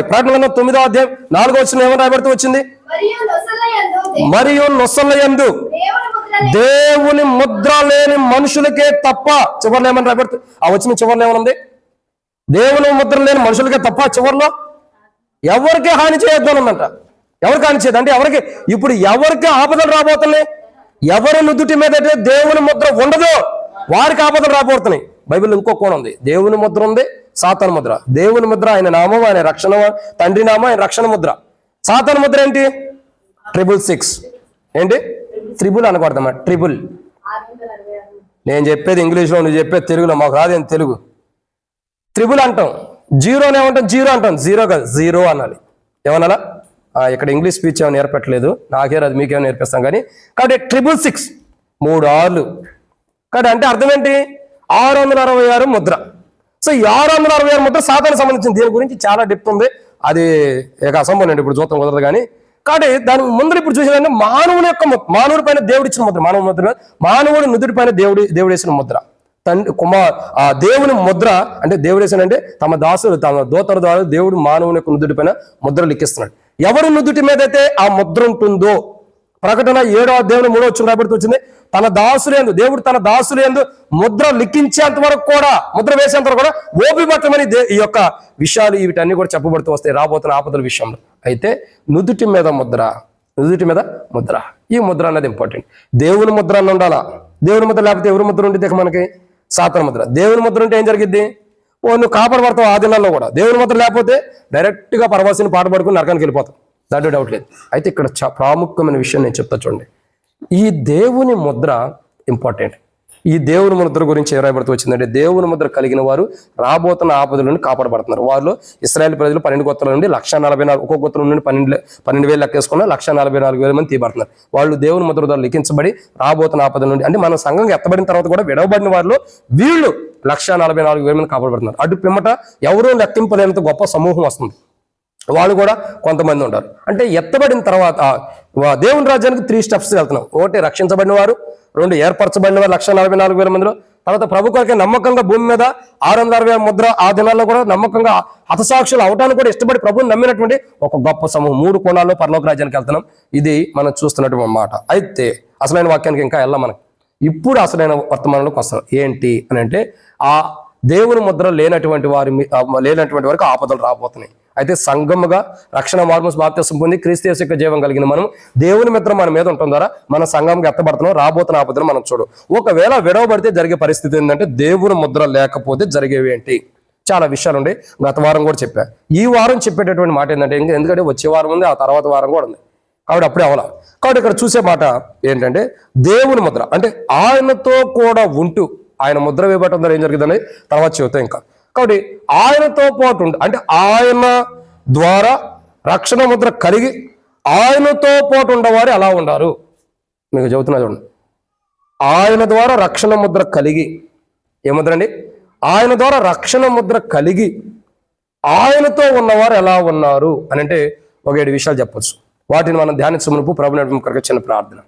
ప్రకటన గ్రంథం 9వ అధ్యాయం 4వ వచనం ఏమని రాయబడుతూ వచ్చింది, మరియు నొసలయందు దేవుని ముద్ర లేని మనుషులకే తప్ప. చివరిలో ఏమని రాయబడుతుంది, ఆ వచ్చిన చివరిలో ఏమనుంది, దేవుని ముద్ర లేని మనుషులకే తప్ప. చివరిలో ఎవరికి హాని చేయొద్దు అని ఉందంట. ఎవరికి హాని చేయదు అంటే ఎవరికి, ఇప్పుడు ఎవరికి ఆపదలు రాబోతున్నాయి, ఎవరి నుదుటి మీద దేవుని ముద్ర ఉండదో వారికి ఆపదలు రాబోతున్నాయి. బైబిల్ ఇంకో కోణం ఉంది. దేవుని ముద్ర ఉంది, సాతాను ముద్ర. దేవుని ముద్ర ఆయన నామం, ఆయన రక్షణ, తండ్రి నామం, ఆయన రక్షణ ముద్ర. సాతాను ముద్ర ఏంటి, 666. ఏంటి, త్రిబుల్ అనకూడదమ్మా, ట్రిబుల్. నేను చెప్పేది ఇంగ్లీష్లో, నువ్వు చెప్పేది తెలుగులో. మాకు రాదేం తెలుగు. త్రిబుల్ అంటాం, జీరోనే ఏమంటాం, జీరో అంటాం. జీరో కాదు, జీరో అనాలి. ఏమనాలా? ఇక్కడ ఇంగ్లీష్ స్పీచ్ ఏమైనా నేర్పట్లేదు, నాకే అది మీకేమో నేర్పిస్తాం కానీ. కాబట్టి 666 3 6. కాబట్టి అంటే అర్థం ఏంటి, 666 ముద్ర. సో ఈ 666 ముద్ర సాతానికి సంబంధించింది. దీని గురించి చాలా డెప్త్ ఉంది, అది ఇక అసంభవం అండి ఇప్పుడు చూద్దాం, కుదరదు కానీ. కాబట్టి దాని ముందు ఇప్పుడు చూసేదంటే మానవుని యొక్క మానవుడి పైన దేవుడు ఇచ్చిన ముద్ర. మానవ ముద్ర, మానవుడి నుదుటి పైన దేవుడు వేసిన ముద్ర. దేవుని ముద్ర అంటే దేవుడు వేసానంటే తమ దాసులు, తమ దూతల ద్వారా దేవుడు మానవుని యొక్క నుదుటి పైన ముద్ర లిఖిస్తున్నాడు. ఎవరి నుదుటి మీద అయితే ఆ ముద్ర ఉంటుందో, ప్రకటన 7వ అధ్యాయం 3వ వచనం రాబడుతూ వచ్చింది, తన దాసులందు దేవుడు తన దాసులందు ముద్ర లిఖించేంత వరకు కూడా, ముద్ర వేసేంత వరకు కూడా ఓపిపట్టమని ఈ యొక్క విషయాలు వీటన్ని కూడా చెప్పబడుతూ వస్తాయి రాబోతున్న ఆపదల విషయంలో. అయితే నుదుటి మీద ముద్ర, నుదుటి మీద ముద్ర, ఈ ముద్ర అనేది ఇంపార్టెంట్. దేవుని ముద్ర అని ఉండాలా. దేవుని ముద్ర లేకపోతే ఎవరి ముద్ర ఉంటుంది మనకి, సాతాను ముద్ర. దేవుని ముద్ర ఉంటే ఏం జరిగిద్ది, నువ్వు కాపాడబడతావు. ఆ దినాల్లో కూడా దేవుని ముద్ర లేకపోతే డైరెక్ట్గా పరవాసిని పాట పడుకుని నరకానికి వెళ్ళిపోతాం, దాంట్లో డౌట్ లేదు. అయితే ఇక్కడ ప్రాముఖ్యమైన విషయం నేను చెప్తా చూడండి. ఈ దేవుని ముద్ర ఇంపార్టెంట్. ఈ దేవుని ముద్ర గురించి ఏ రాయబడుతూ వచ్చిందంటే దేవుని ముద్ర కలిగిన వారు రాబోతున్న ఆపదల నుండి కాపాడబడుతున్నారు. వారిలో ఇశ్రాయేలు ప్రజలు 12 గోత్రాల నుండి 144,000, ఒక్కొక్క గోత్రం నుండి 12,000 లెక్కేసుకున్న 144,000 మంది తీయబడుతున్నారు. వాళ్ళు దేవుని ముద్ర ద్వారా లిఖించబడి రాబోతున్న ఆపదల నుండి, అంటే మన సంఘంగా ఎత్తబడిన తర్వాత కూడా విడవబడిన వారిలో వీళ్ళు 144,000 మంది కాపాడబడుతున్నారు. అటు పిమ్మట ఎవరూ లెక్కింపలేనంత గొప్ప సమూహం వస్తుంది. వాళ్ళు కూడా కొంతమంది ఉంటారు. అంటే ఎత్తబడిన తర్వాత దేవుని రాజ్యానికి 3 స్టెప్స్ వెళ్తున్నాం. 1 రక్షించబడిన వారు, 2 ఏర్పరచబడిన వారు 144,000 మందిలో, తర్వాత ప్రభు కొరకే నమ్మకంగా భూమి మీద 660 ముద్ర ఆ దినాల్లో కూడా నమ్మకంగా హతసాక్షులు అవటానికి కూడా ఇష్టపడి ప్రభుని నమ్మినటువంటి ఒక గొప్ప సమూహం. 3 కోణాల్లో పరలోక రాజ్యానికి వెళ్తున్నాం. ఇది మనం చూస్తున్నటువంటి మాట. అయితే అసలైన వాక్యానికి ఇంకా వెళ్ళాం. మనకి ఇప్పుడు అసలైన వర్తమానంలోకి వస్తాం. ఏంటి అని అంటే ఆ దేవుని ముద్ర లేనటువంటి వారికి ఆపదలు రాబోతున్నాయి. అయితే సంఘముగా రక్షణ మార్మస్ బాప్తిసం పొంది క్రీస్తు యేసు యొక్క జీవం కలిగిన మనం దేవుని మిత్రం మన మీద ఉండటం ద్వారా మన సంఘంగా ఎత్తబడుతున్నాం. రాబోతున్న ఆపదను మనం చూడు. ఒకవేళ విడవబడితే జరిగే పరిస్థితి ఏంటంటే దేవుని ముద్ర లేకపోతే జరిగేవి ఏంటి, చాలా విషయాలు ఉండే. గత వారం కూడా చెప్పా. ఈ వారం చెప్పేటటువంటి మాట ఏంటంటే, ఎందుకంటే వచ్చే వారం ఉంది, ఆ తర్వాత వారం కూడా ఉంది, కాబట్టి అప్పుడే అవలా. కాబట్టి ఇక్కడ చూసే మాట ఏంటంటే దేవుని ముద్ర అంటే ఆయనతో కూడా ఉంటూ ఆయన ముద్ర వేయబట్టడం ద్వారా ఏం జరిగిందని తర్వాత చెబుతాం ఇంకా. కాబట్టి ఆయనతో పాటు అంటే ఆయన ద్వారా రక్షణ ముద్ర కలిగి ఆయనతో పాటు ఉండవారు ఎలా ఉండారు మీకు చెబుతున్నా చూడండి. ఆయన ద్వారా రక్షణ ముద్ర కలిగి ఏముద్ర అండి? ఆయన ద్వారా రక్షణ ముద్ర కలిగి ఆయనతో ఉన్నవారు ఎలా ఉన్నారు అని అంటే ఒక 7 విషయాలు చెప్పొచ్చు. వాటిని మనం ధ్యానించమునుపు ప్రభు నడిపి కొరకు చిన్న ప్రార్థన.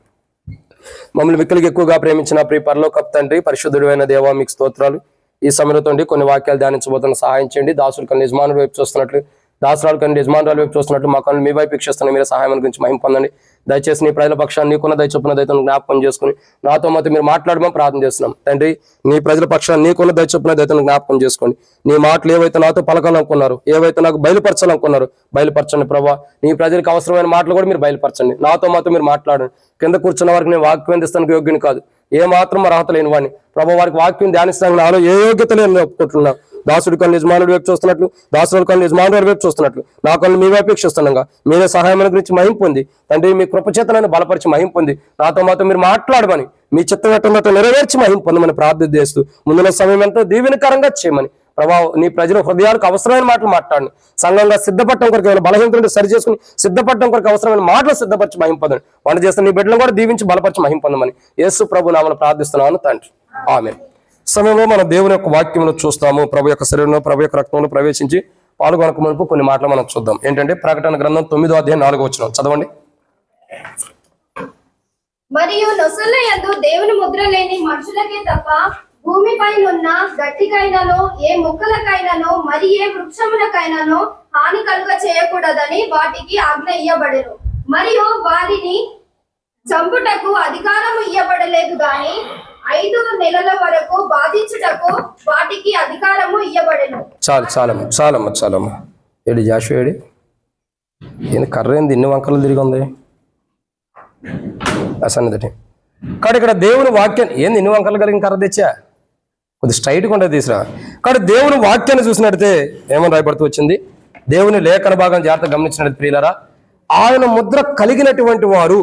మమ్మల్ని మిక్కలికి ఎక్కువగా ప్రేమించిన ప్రియ పరలోకపు తండ్రి, పరిశుద్ధుడు అయిన దేవా మీకు స్తోత్రాలు. ఈ సమయంతో కొన్ని వాక్యాలు ధ్యానించబోతున్న సహాయం చేయండి. దాసులు కన్నా యజమానుల వైపు చూస్తున్నట్లు, దాసరాలు కన్నా యజమానుల వైపు చూస్తున్నట్లు మా కళ్ళు మీ వైపు వీక్షిస్తున్న మీరు సహాయం గురించి మహిమ పొందండి. దయచేసి నీ ప్రజల పక్షాన్ని నీకున్న దయచొప్పున దయతో జ్ఞాపకం చేసుకుని నాతో మాతో మీరు మాట్లాడమని ప్రార్థన చేస్తున్నాం తండ్రి. నీ ప్రజల పక్షాన్ని నీకున్న దయచొప్పున దయతో జ్ఞాపకం చేసుకోండి. నీ మాటలు ఏవైతే నాతో పలకాలనుకున్నారు, ఏవైతే నాకు బయలుపరచాలనుకున్నారు బయలుపరచండి ప్రభా. నీ ప్రజలకు అవసరమైన మాటలు కూడా మీరు బయలుపరచండి. నాతో మాతో మీరు మాట్లాడండి. కింద కూర్చున్న వారికి నేను వాక్యం అందిస్తానికి యోగ్యుని కాదు, ఏ మాత్రం అర్హత లేని వాడిని ప్రభా. వారికి వాక్యం ధ్యానిస్తానికి నాలో ఏ యోగ్యత లేని ఒప్పుకుంటున్నాను. దాసుడి కళ్ళు యజమానుడి వైపు చూస్తున్నట్లు, దాసుడి కళ్ళు యజమానుడి వైపు చూస్తున్నట్లు నా కళ్ళు మీ వైపు వీక్షిస్తుండగా మీరే సహాయం గురించి మహిమ పొంది తండ్రి, మీ కృపచేతలను బలపరిచి మహిమ పొంది నాతో మాతో మీరు మాట్లాడమని, మీ చిత్తం ఎట్టు నెరవేర్చి మహిమ పొందమని ప్రార్థన చేస్తూ ముందున్న సమయం ఎంతో దీవెనకరంగా చేయమని ప్రభావ. నీ ప్రజల హృదయాలకు అవసరమైన మాటలు మాట్లాడండి. సంఘంగా సిద్ధపడటం కొరకు ఏమైనా బలహీనతలు సరి చేసుకుని సిద్ధపడటం కొరకు అవసరమైన మాటలు సిద్ధపరిచి మహిమ పొందండి. వంట చేస్తే నీ బిడ్డలను కూడా దీవించి బలపరిచి మహిమ పొందమని యేసు ప్రభు నామమున ప్రార్థిస్తున్నాను తండ్రి, ఆమేన్. సమయంలో మనం దేవుని యొక్క వాక్యమును చూస్తాము. ప్రభు యొక్క శరీరంలో ప్రభు యొక్క రక్తంలో ప్రవేశించి పాల్గొనక మునుపు కొన్ని మాటలు మనం చూద్దాం. ఏంటంటే ప్రకటన గ్రంథం 9వ అధ్యాయం 4వ వచనం చదవండి. మరియు నొసళ్ళ యందు దేవుని ముద్ర లేని మనుషులకే తప్ప భూమిపై ఉన్న గట్టికైనను ఏ మొక్కలకైనను మరి ఏ వృక్షములకైనను హాని కలుగ చేయకూడదని వాటికి ఆజ్ఞ ఇయ్యబడెను. మరియు వారిని చంపుటకు అధికారము ఇయ్యబడలేదు గాని 5 నెలల వరకు బాధించుటకు వాటికి అధికారము ఇయ్యబడెను. చాలమ్మ ఏడి జాషు ఏడి ఏంది కర్ర ఏంది ఇన్ని వంకలు తిరిగి ఉంది అసన్నదటి కాదు. ఇక్కడ దేవుని వాక్యాన్ని ఏంది ఇన్ని వంకలు కలిగిన కర్ర తెచ్చా కొద్ది స్ట్రైట్గా ఉండేది తీసురా. కాబట్టి దేవుని వాక్యాన్ని చూసినట్టయితే ఏమని రాయబడుతూ వచ్చింది? దేవుని లేఖన భాగం జాగ్రత్త గమనించినట్టు ప్రియులారా, ఆయన ముద్ర కలిగినటువంటి వారు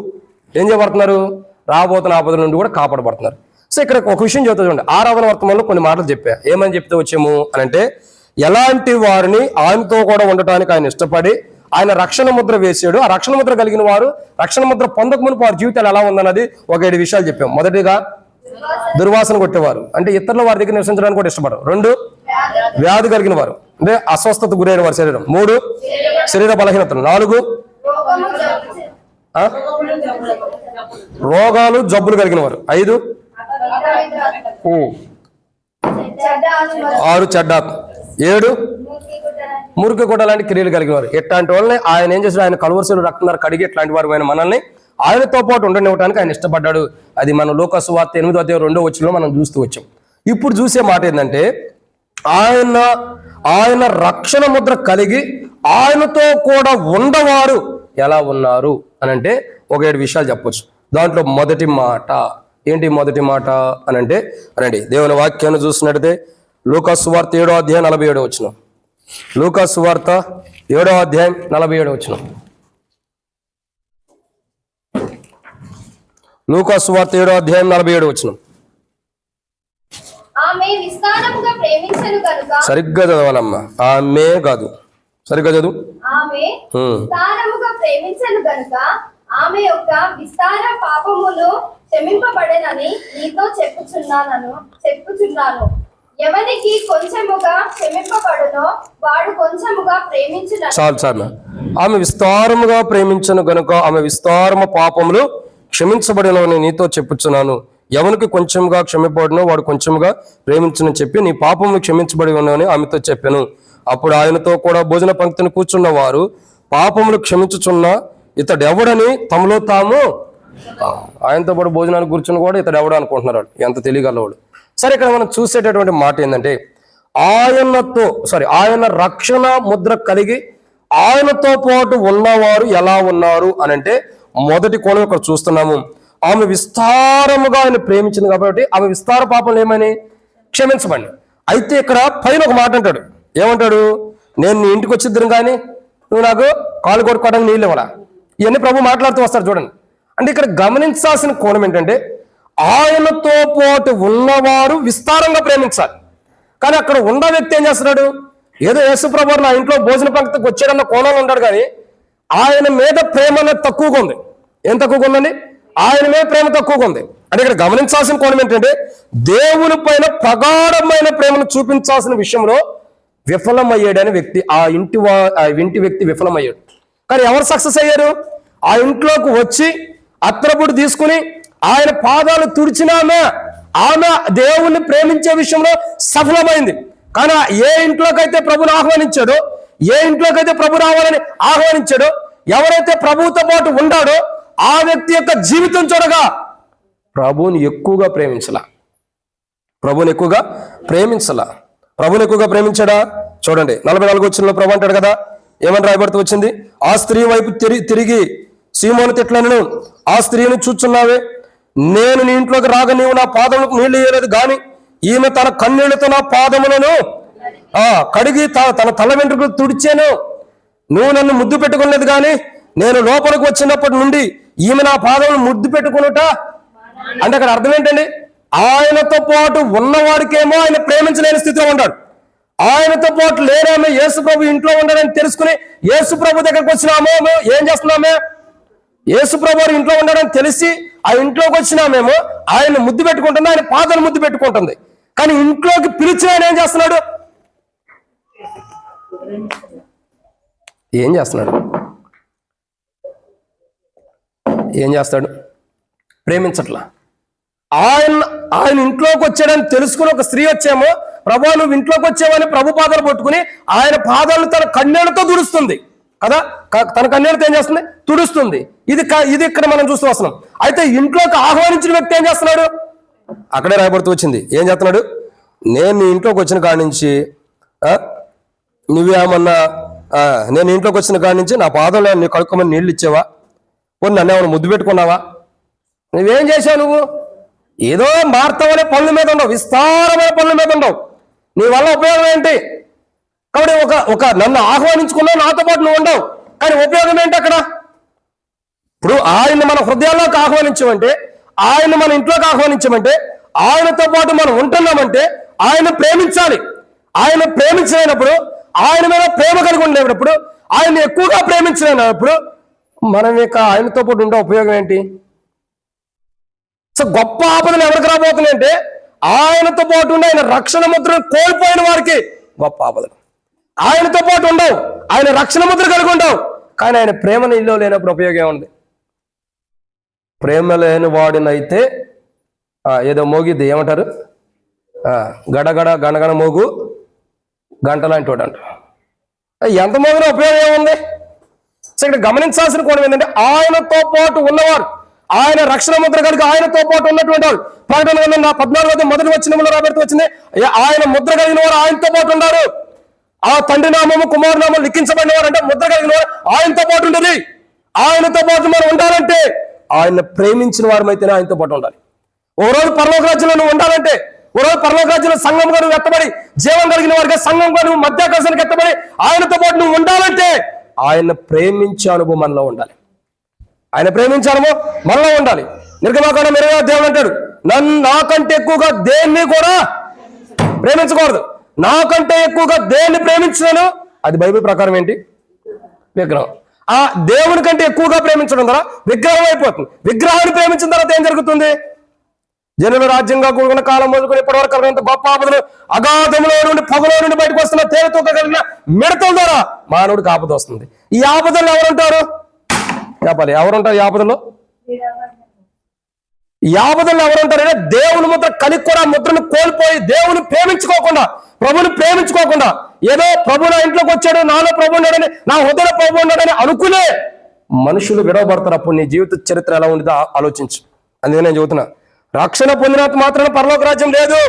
ఏం చేయబడుతున్నారు? రాబోతున్న ఆపద నుండి కూడా కాపాడబడుతున్నారు. సో ఇక్కడ ఒక విషయం చెబుతా చూడండి. ఆరాధన వర్తమానంలో కొన్ని మాటలు చెప్పా. ఏమని చెప్తే వచ్చాము అని అంటే, ఎలాంటి వారిని ఆయనతో కూడా ఉండటానికి ఆయన ఇష్టపడి ఆయన రక్షణ ముద్ర వేసాడు. ఆ రక్షణ ముద్ర కలిగిన వారు రక్షణ ముద్ర పొందక మునుపు వారి జీవితాలు ఎలా ఉందన్నది ఒక 7 విషయాలు చెప్పాం. మొదటిగా దుర్వాసన కొట్టేవారు, అంటే ఇతరుల వారి దగ్గర నివసించడానికి కూడా ఇష్టపడరు. 2 వ్యాధి కలిగిన వారు, అంటే అస్వస్థత గురైన వారి శరీరం. 3 శరీర బలహీనతలు. 4 రోగాలు జబ్బులు కలిగిన వారు. 5 6 చెడ్డాత్మ. 7 మురికి గుడ్డ లాంటి క్రియలు కలిగిన వారు. ఇట్లాంటి వాళ్ళని ఆయన ఏం చేశాడు? ఆయన కలువరిశిల రక్తం ద్వారా కడిగి ఇట్లాంటి వారు ఆయన మనల్ని ఆయనతో పాటు ఉండనివ్వడానికి ఆయన ఇష్టపడ్డాడు. అది మన లూకా సువార్త 8వ అధ్యాయం 2వ వచనంలో మనం చూస్తూ వచ్చాం. ఇప్పుడు చూసే మాట ఏంటంటే, ఆయన రక్షణ ముద్ర కలిగి ఆయనతో కూడా ఉండవారు ఎలా ఉన్నారు అని అంటే ఒక 7 విషయాలు చెప్పొచ్చు. దాంట్లో మొదటి మాట ఏంటి? మొదటి మాట అని అంటే అనండి, దేవుని వాక్యాన్ని చూసినట్టయితే లూకా సువార్త 7వ అధ్యాయం 47వ వచనం. లూకా సువార్త 7వ అధ్యాయం 47వ వచనం. లూకా సువార్త 7వ అధ్యాయం 47వ వచనం. ఆమె విస్తారముగా ప్రేమించెను గనుక. సరిగ్గా చదవాలమ్మా, ఆమె కాదు, సరిగ్గా చదువు. ఆమె విస్తారముగా ప్రేమించెను గనుక ఆమె యొక్క విస్తార పాపములు క్షమింపబడెనని నీతో చెప్పుచున్నాను. ఎవరికి కొంచెముగా క్షమింపబడునో వాడు కొంచెముగా ప్రేమించును. చాలు. ఆమె విస్తారముగా ప్రేమించను గనుక ఆమె విస్తారము పాపములు క్షమించబడినని నీతో చెప్పుచున్నాను. ఎవరికి కొంచెంగా క్షమింపబడినో వాడు కొంచెంగా ప్రేమించునని చెప్పి నీ పాపములు క్షమించబడి ఉన్నాయని ఆమెతో చెప్పాను. అప్పుడు ఆయనతో కూడా భోజన పంక్తిని కూర్చున్న వారు పాపములు క్షమించుచున్న ఇతడు ఎవడని తమలో తాము, ఆయనతో పాటు భోజనానికి కూర్చుని కూడా ఇతడు ఎవడు అనుకుంటున్నారు. ఎంత తెలియగలవాడు. సరే, ఇక్కడ మనం చూసేటటువంటి మాట ఏంటంటే, ఆయన రక్షణ ముద్ర కలిగి ఆయనతో పాటు ఉన్నవారు ఎలా ఉన్నారు అని అంటే మొదటి కోణం ఇక్కడ చూస్తున్నాము. ఆమె విస్తారముగా ఆయన ప్రేమించింది కాబట్టి ఆమె విస్తార పాపం ఏమని క్షమించబడి. అయితే ఇక్కడ పైన ఒక మాట అంటాడు. ఏమంటాడు? నేను నీ ఇంటికి వచ్చిద్దరు కానీ నువ్వు నాకు కాలు కొట్టుకోవడానికి నీళ్ళు ఇవ్వరా. ఇవన్నీ ప్రభు మాట్లాడుతూ వస్తారు చూడండి. అంటే ఇక్కడ గమనించాల్సిన కోణం ఏంటంటే, ఆయనతో పాటు ఉన్నవారు విస్తారంగా ప్రేమించాలి. కానీ అక్కడ ఉన్న వ్యక్తి ఏం చేస్తున్నాడు? ఏదో యేసుప్రభు నా ఇంట్లో భోజన పంక్తికి వచ్చాడన్న కోణంలో ఉన్నాడు, కానీ ఆయన మీద ప్రేమ అనేది తక్కువగా ఉంది. ఏం తక్కువగా ఉందండి? ఆయన మీద ప్రేమ తక్కువగా ఉంది. అంటే ఇక్కడ గమనించాల్సిన కోణం ఏంటంటే, దేవుని పైన ప్రగాఢమైన ప్రేమను చూపించాల్సిన విషయంలో విఫలమయ్యాడని వ్యక్తి, ఆ ఇంటి వ్యక్తి విఫలమయ్యాడు. కానీ ఎవరు సక్సెస్ అయ్యారు? ఆ ఇంట్లోకి వచ్చి అత్రపుడు తీసుకుని ఆయన పాదాలు తుడిచినామే, ఆమె దేవుణ్ణి ప్రేమించే విషయంలో సఫలమైంది. కానీ ఏ ఇంట్లోకైతే ప్రభుని ఆహ్వానించాడో, ఏ ఇంట్లోకైతే ప్రభు రావాలని ఆహ్వానించాడో, ఎవరైతే ప్రభువుతో పాటు ఉండాడో ఆ వ్యక్తి యొక్క జీవితం చూడగా ప్రభువుని ఎక్కువగా ప్రేమించలా. ప్రభువుని ఎక్కువగా ప్రేమించాడా? చూడండి 44 వచనంలో ప్రభు అంటాడు కదా, ఏమని రాయబడుతూ వచ్చింది? ఆ స్త్రీ వైపు తిరిగి సీమోను తిట్లను, ఆ స్త్రీని చూచున్నావే, నేను నీ ఇంట్లోకి రాగా నీవు నా పాదములకు నీళ్లు ఇయ్యలేదు, గాని ఈమె తన కన్నీళ్లతో నా పాదములను కడిగి తన తల వెంట్రుకలు తుడిచాను. నువ్వు నన్ను ముద్దు పెట్టుకోలేదు, కానీ నేను లోపలికి వచ్చినప్పటి నుండి ఈమె నా పాదములను ముద్దు పెట్టుకునుట. అంటే అక్కడ అర్థం ఏంటండి? ఆయనతో పాటు ఉన్నవాడికేమో ఆయన ప్రేమించలేని స్థితిలో ఉంటాడు. ఆయనతో పాటు లేనామే, యేసుప్రభు ఇంట్లో ఉన్నాడని తెలుసుకుని యేసుప్రభు దగ్గరకు వచ్చినామో ఏం చేస్తున్నామే? యేసుప్రభు ఇంట్లో ఉన్నాడని తెలిసి ఆ ఇంట్లోకి వచ్చినామేమో ఆయన ముద్దు పెట్టుకుంటుంది, ఆయన పాదను ముద్దు పెట్టుకుంటుంది. కానీ ఇంట్లోకి పిలిచి ఆయన ఏం చేస్తున్నాడు? ఏం చేస్తాడు? ప్రేమించట్లా. ఆయన ఇంట్లోకి వచ్చాడని తెలుసుకుని ఒక స్త్రీ వచ్చేమో, ప్రభు నువ్వు ఇంట్లోకి వచ్చావని ప్రభు పాదాలు పట్టుకుని ఆయన పాదాలను తన కన్నీళ్లతో తుడుస్తుంది కదా. తన కన్నీళ్లతో ఏం చేస్తుంది? తుడుస్తుంది. ఇది ఇక్కడ మనం చూస్తూ వస్తున్నాం. అయితే ఇంట్లోకి ఆహ్వానించిన వ్యక్తి ఏం చేస్తున్నాడు? అక్కడే రాయబడుతూ వచ్చింది. ఏం చేస్తున్నాడు? నేను నీ ఇంట్లోకి వచ్చిన కాడి నుంచి నువ్వేమన్నా నేను ఇంట్లోకి వచ్చిన కాడి నుంచి నా పాదంలో నీ కడుక్కోమని నీళ్ళు ఇచ్చావా? పోనీ నన్ను ఏమన్నా ముద్దు పెట్టుకున్నావా? నువ్వేం చేశావు? నువ్వు ఏదో మార్తవనే పనుల మీద ఉండవు, విస్తారమైన పనుల మీద ఉండవు. నీ వల్ల ఉపయోగం ఏంటి? కాబట్టి ఒక నన్ను ఆహ్వానించుకున్నావు, నాతో పాటు నువ్వు ఉండవు, కానీ ఉపయోగం ఏంటి అక్కడ? ఇప్పుడు ఆయన మన హృదయాల్లోకి ఆహ్వానించమంటే, ఆయన మన ఇంట్లోకి ఆహ్వానించమంటే, ఆయనతో పాటు మనం ఉంటున్నామంటే ఆయన ప్రేమించాలి. ఆయన ప్రేమించలేనప్పుడు, ఆయన మీద ప్రేమ కలిగి ఉండేటప్పుడు, ఆయన ఎక్కువగా ప్రేమించలేనప్పుడు మనం ఇక ఆయనతో పాటు ఉండే ఉపయోగం ఏంటి? సో గొప్ప ఆపదలు ఎవరికి రాబోతున్నాయంటే, ఆయనతో పాటు ఉండి ఆయన రక్షణ ముద్రను కోల్పోయిన వారికి గొప్ప ఆపదలు. ఆయనతో పాటు ఉండవు, ఆయన రక్షణ ముద్ర కలిగి ఉండవు, కానీ ఆయన ప్రేమ నీలో లేనప్పుడు ఉపయోగం ఉంది. ప్రేమ లేని వాడినైతే ఏదో మోగిద్ది, ఏమంటారు? గడగడ గణగణ మోగు గంట లాంటి వాడు అంట. ఎంత మోగినా ఉపయోగం ఏముంది? సో ఇక్కడ గమనించాల్సిన కోణం ఏంటంటే, ఆయనతో పాటు ఉన్నవారు, ఆయన రక్షణ ముద్ర కలిగి ఆయనతో పాటు ఉన్నటువంటి వాడు. ప్రకటన గ్రంథం 14వ మొదటి వచనంలో రాబడుతూ వచ్చింది, ఆయన ముద్ర కలిగిన వారు ఆయనతో పాటు ఉన్నారు. ఆ తండ్రి నామము కుమారు నామం లిఖించబడిన వారు అంటే ముద్ర కలిగిన వారు ఆయనతో పాటు ఉంటుంది. ఆయనతో పాటు మనం ఉండాలంటే ఆయన ప్రేమించిన వారమైతేనే ఆయనతో పాటు ఉండాలి. ఓ రోజు పరలోక రాజ్యంలో నువ్వు ఉండాలంటే, ఓ రోజు పరలోక రాజ్యంలో సంఘంగా నువ్వు ఎత్తబడి జీవం కలిగిన వారిగా సంఘంగా నువ్వు మధ్యాకాశానికి ఎత్తబడి ఆయనతో పాటు నువ్వు ఉండాలంటే ఆయన ప్రేమించే అనుభవం మనలో ఉండాలి. ఆయన ప్రేమించే అనుభవం మనలో ఉండాలి. నిర్గమాకాండం 20వ దేవుడు అంటాడు, నాకంటే ఎక్కువగా దేన్ని కూడా ప్రేమించకూడదు. నాకంటే ఎక్కువగా దేన్ని ప్రేమించాను? అది బైబిల్ ప్రకారం ఏంటి? విగ్రహం. ఆ దేవుని కంటే ఎక్కువగా ప్రేమించడం ద్వారా విగ్రహం అయిపోతుంది. విగ్రహాన్ని ప్రేమించిన తర్వాత ఏం జరుగుతుంది? జనుల రాజ్యంగా కూడుకున్న కాలం మొదలుకొని ఇప్పటివరకు కలిగినంత గొప్ప ఆపదలు, అగాధంలో నుండి పొగలో నుండి బయటకు వస్తున్న తేలితో కలిగిన మిడతల ద్వారా మానవుడికి ఆపద వస్తుంది. ఈ ఆపదలు ఎవరుంటారు? చెప్పాలి, ఎవరుంటారు ఈ ఆపదలో? ఈ ఆపదలు ఎవరుంటారంటే, దేవుని ముద్ర కలిగి కూడా ముద్రను కోల్పోయి దేవుని ప్రేమించుకోకుండా, ప్రభుని ప్రేమించుకోకుండా, ఏదో ప్రభు నా ఇంట్లోకి వచ్చాడు, నాలో ప్రభు ఉన్నాడని, నా హృదయ ప్రభు ఉన్నాడని అనుకునే మనుషులు విడవబడతారు. అప్పుడు నీ జీవిత చరిత్ర ఎలా ఉంటుందో ఆలోచించు. అందుకే నేను చెబుతున్నా, రక్షణ పొందినంత మాత్రం పరలోక రాజ్యం లేదు.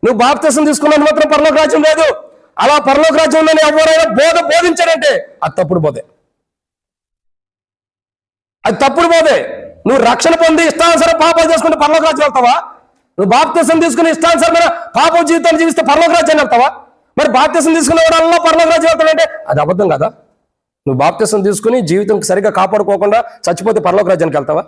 నువ్వు బాప్తిసం తీసుకున్నంత మాత్రం పరలోక రాజ్యం లేదు. అలా పరలోక రాజ్యం ఉందని ఎవరైనా బోధించారంటే అది తప్పుడు బోధే. అది తప్పుడు బోధే. నువ్వు రక్షణ పొంది ఇష్టానుసారం పాపాలు చేసుకుంటే పరలోక రాజ్యం వెళ్తావా? నువ్వు బాప్తిసం తీసుకుని ఇష్టానుసారమైన పాప జీవితాన్ని జీవిస్తే పరలోక రాజ్యాన్ని వెళ్తావా? మరి బాప్తిసం తీసుకునే వాడల్లా పరలోక రాజ్యం వెళ్తాడంటే అది అబద్ధం కదా. నువ్వు బాప్తిసం తీసుకుని జీవితం సరిగ్గా కాపాడుకోకుండా చచ్చిపోతే పరలోక రాజ్యానికి వెళ్తావా?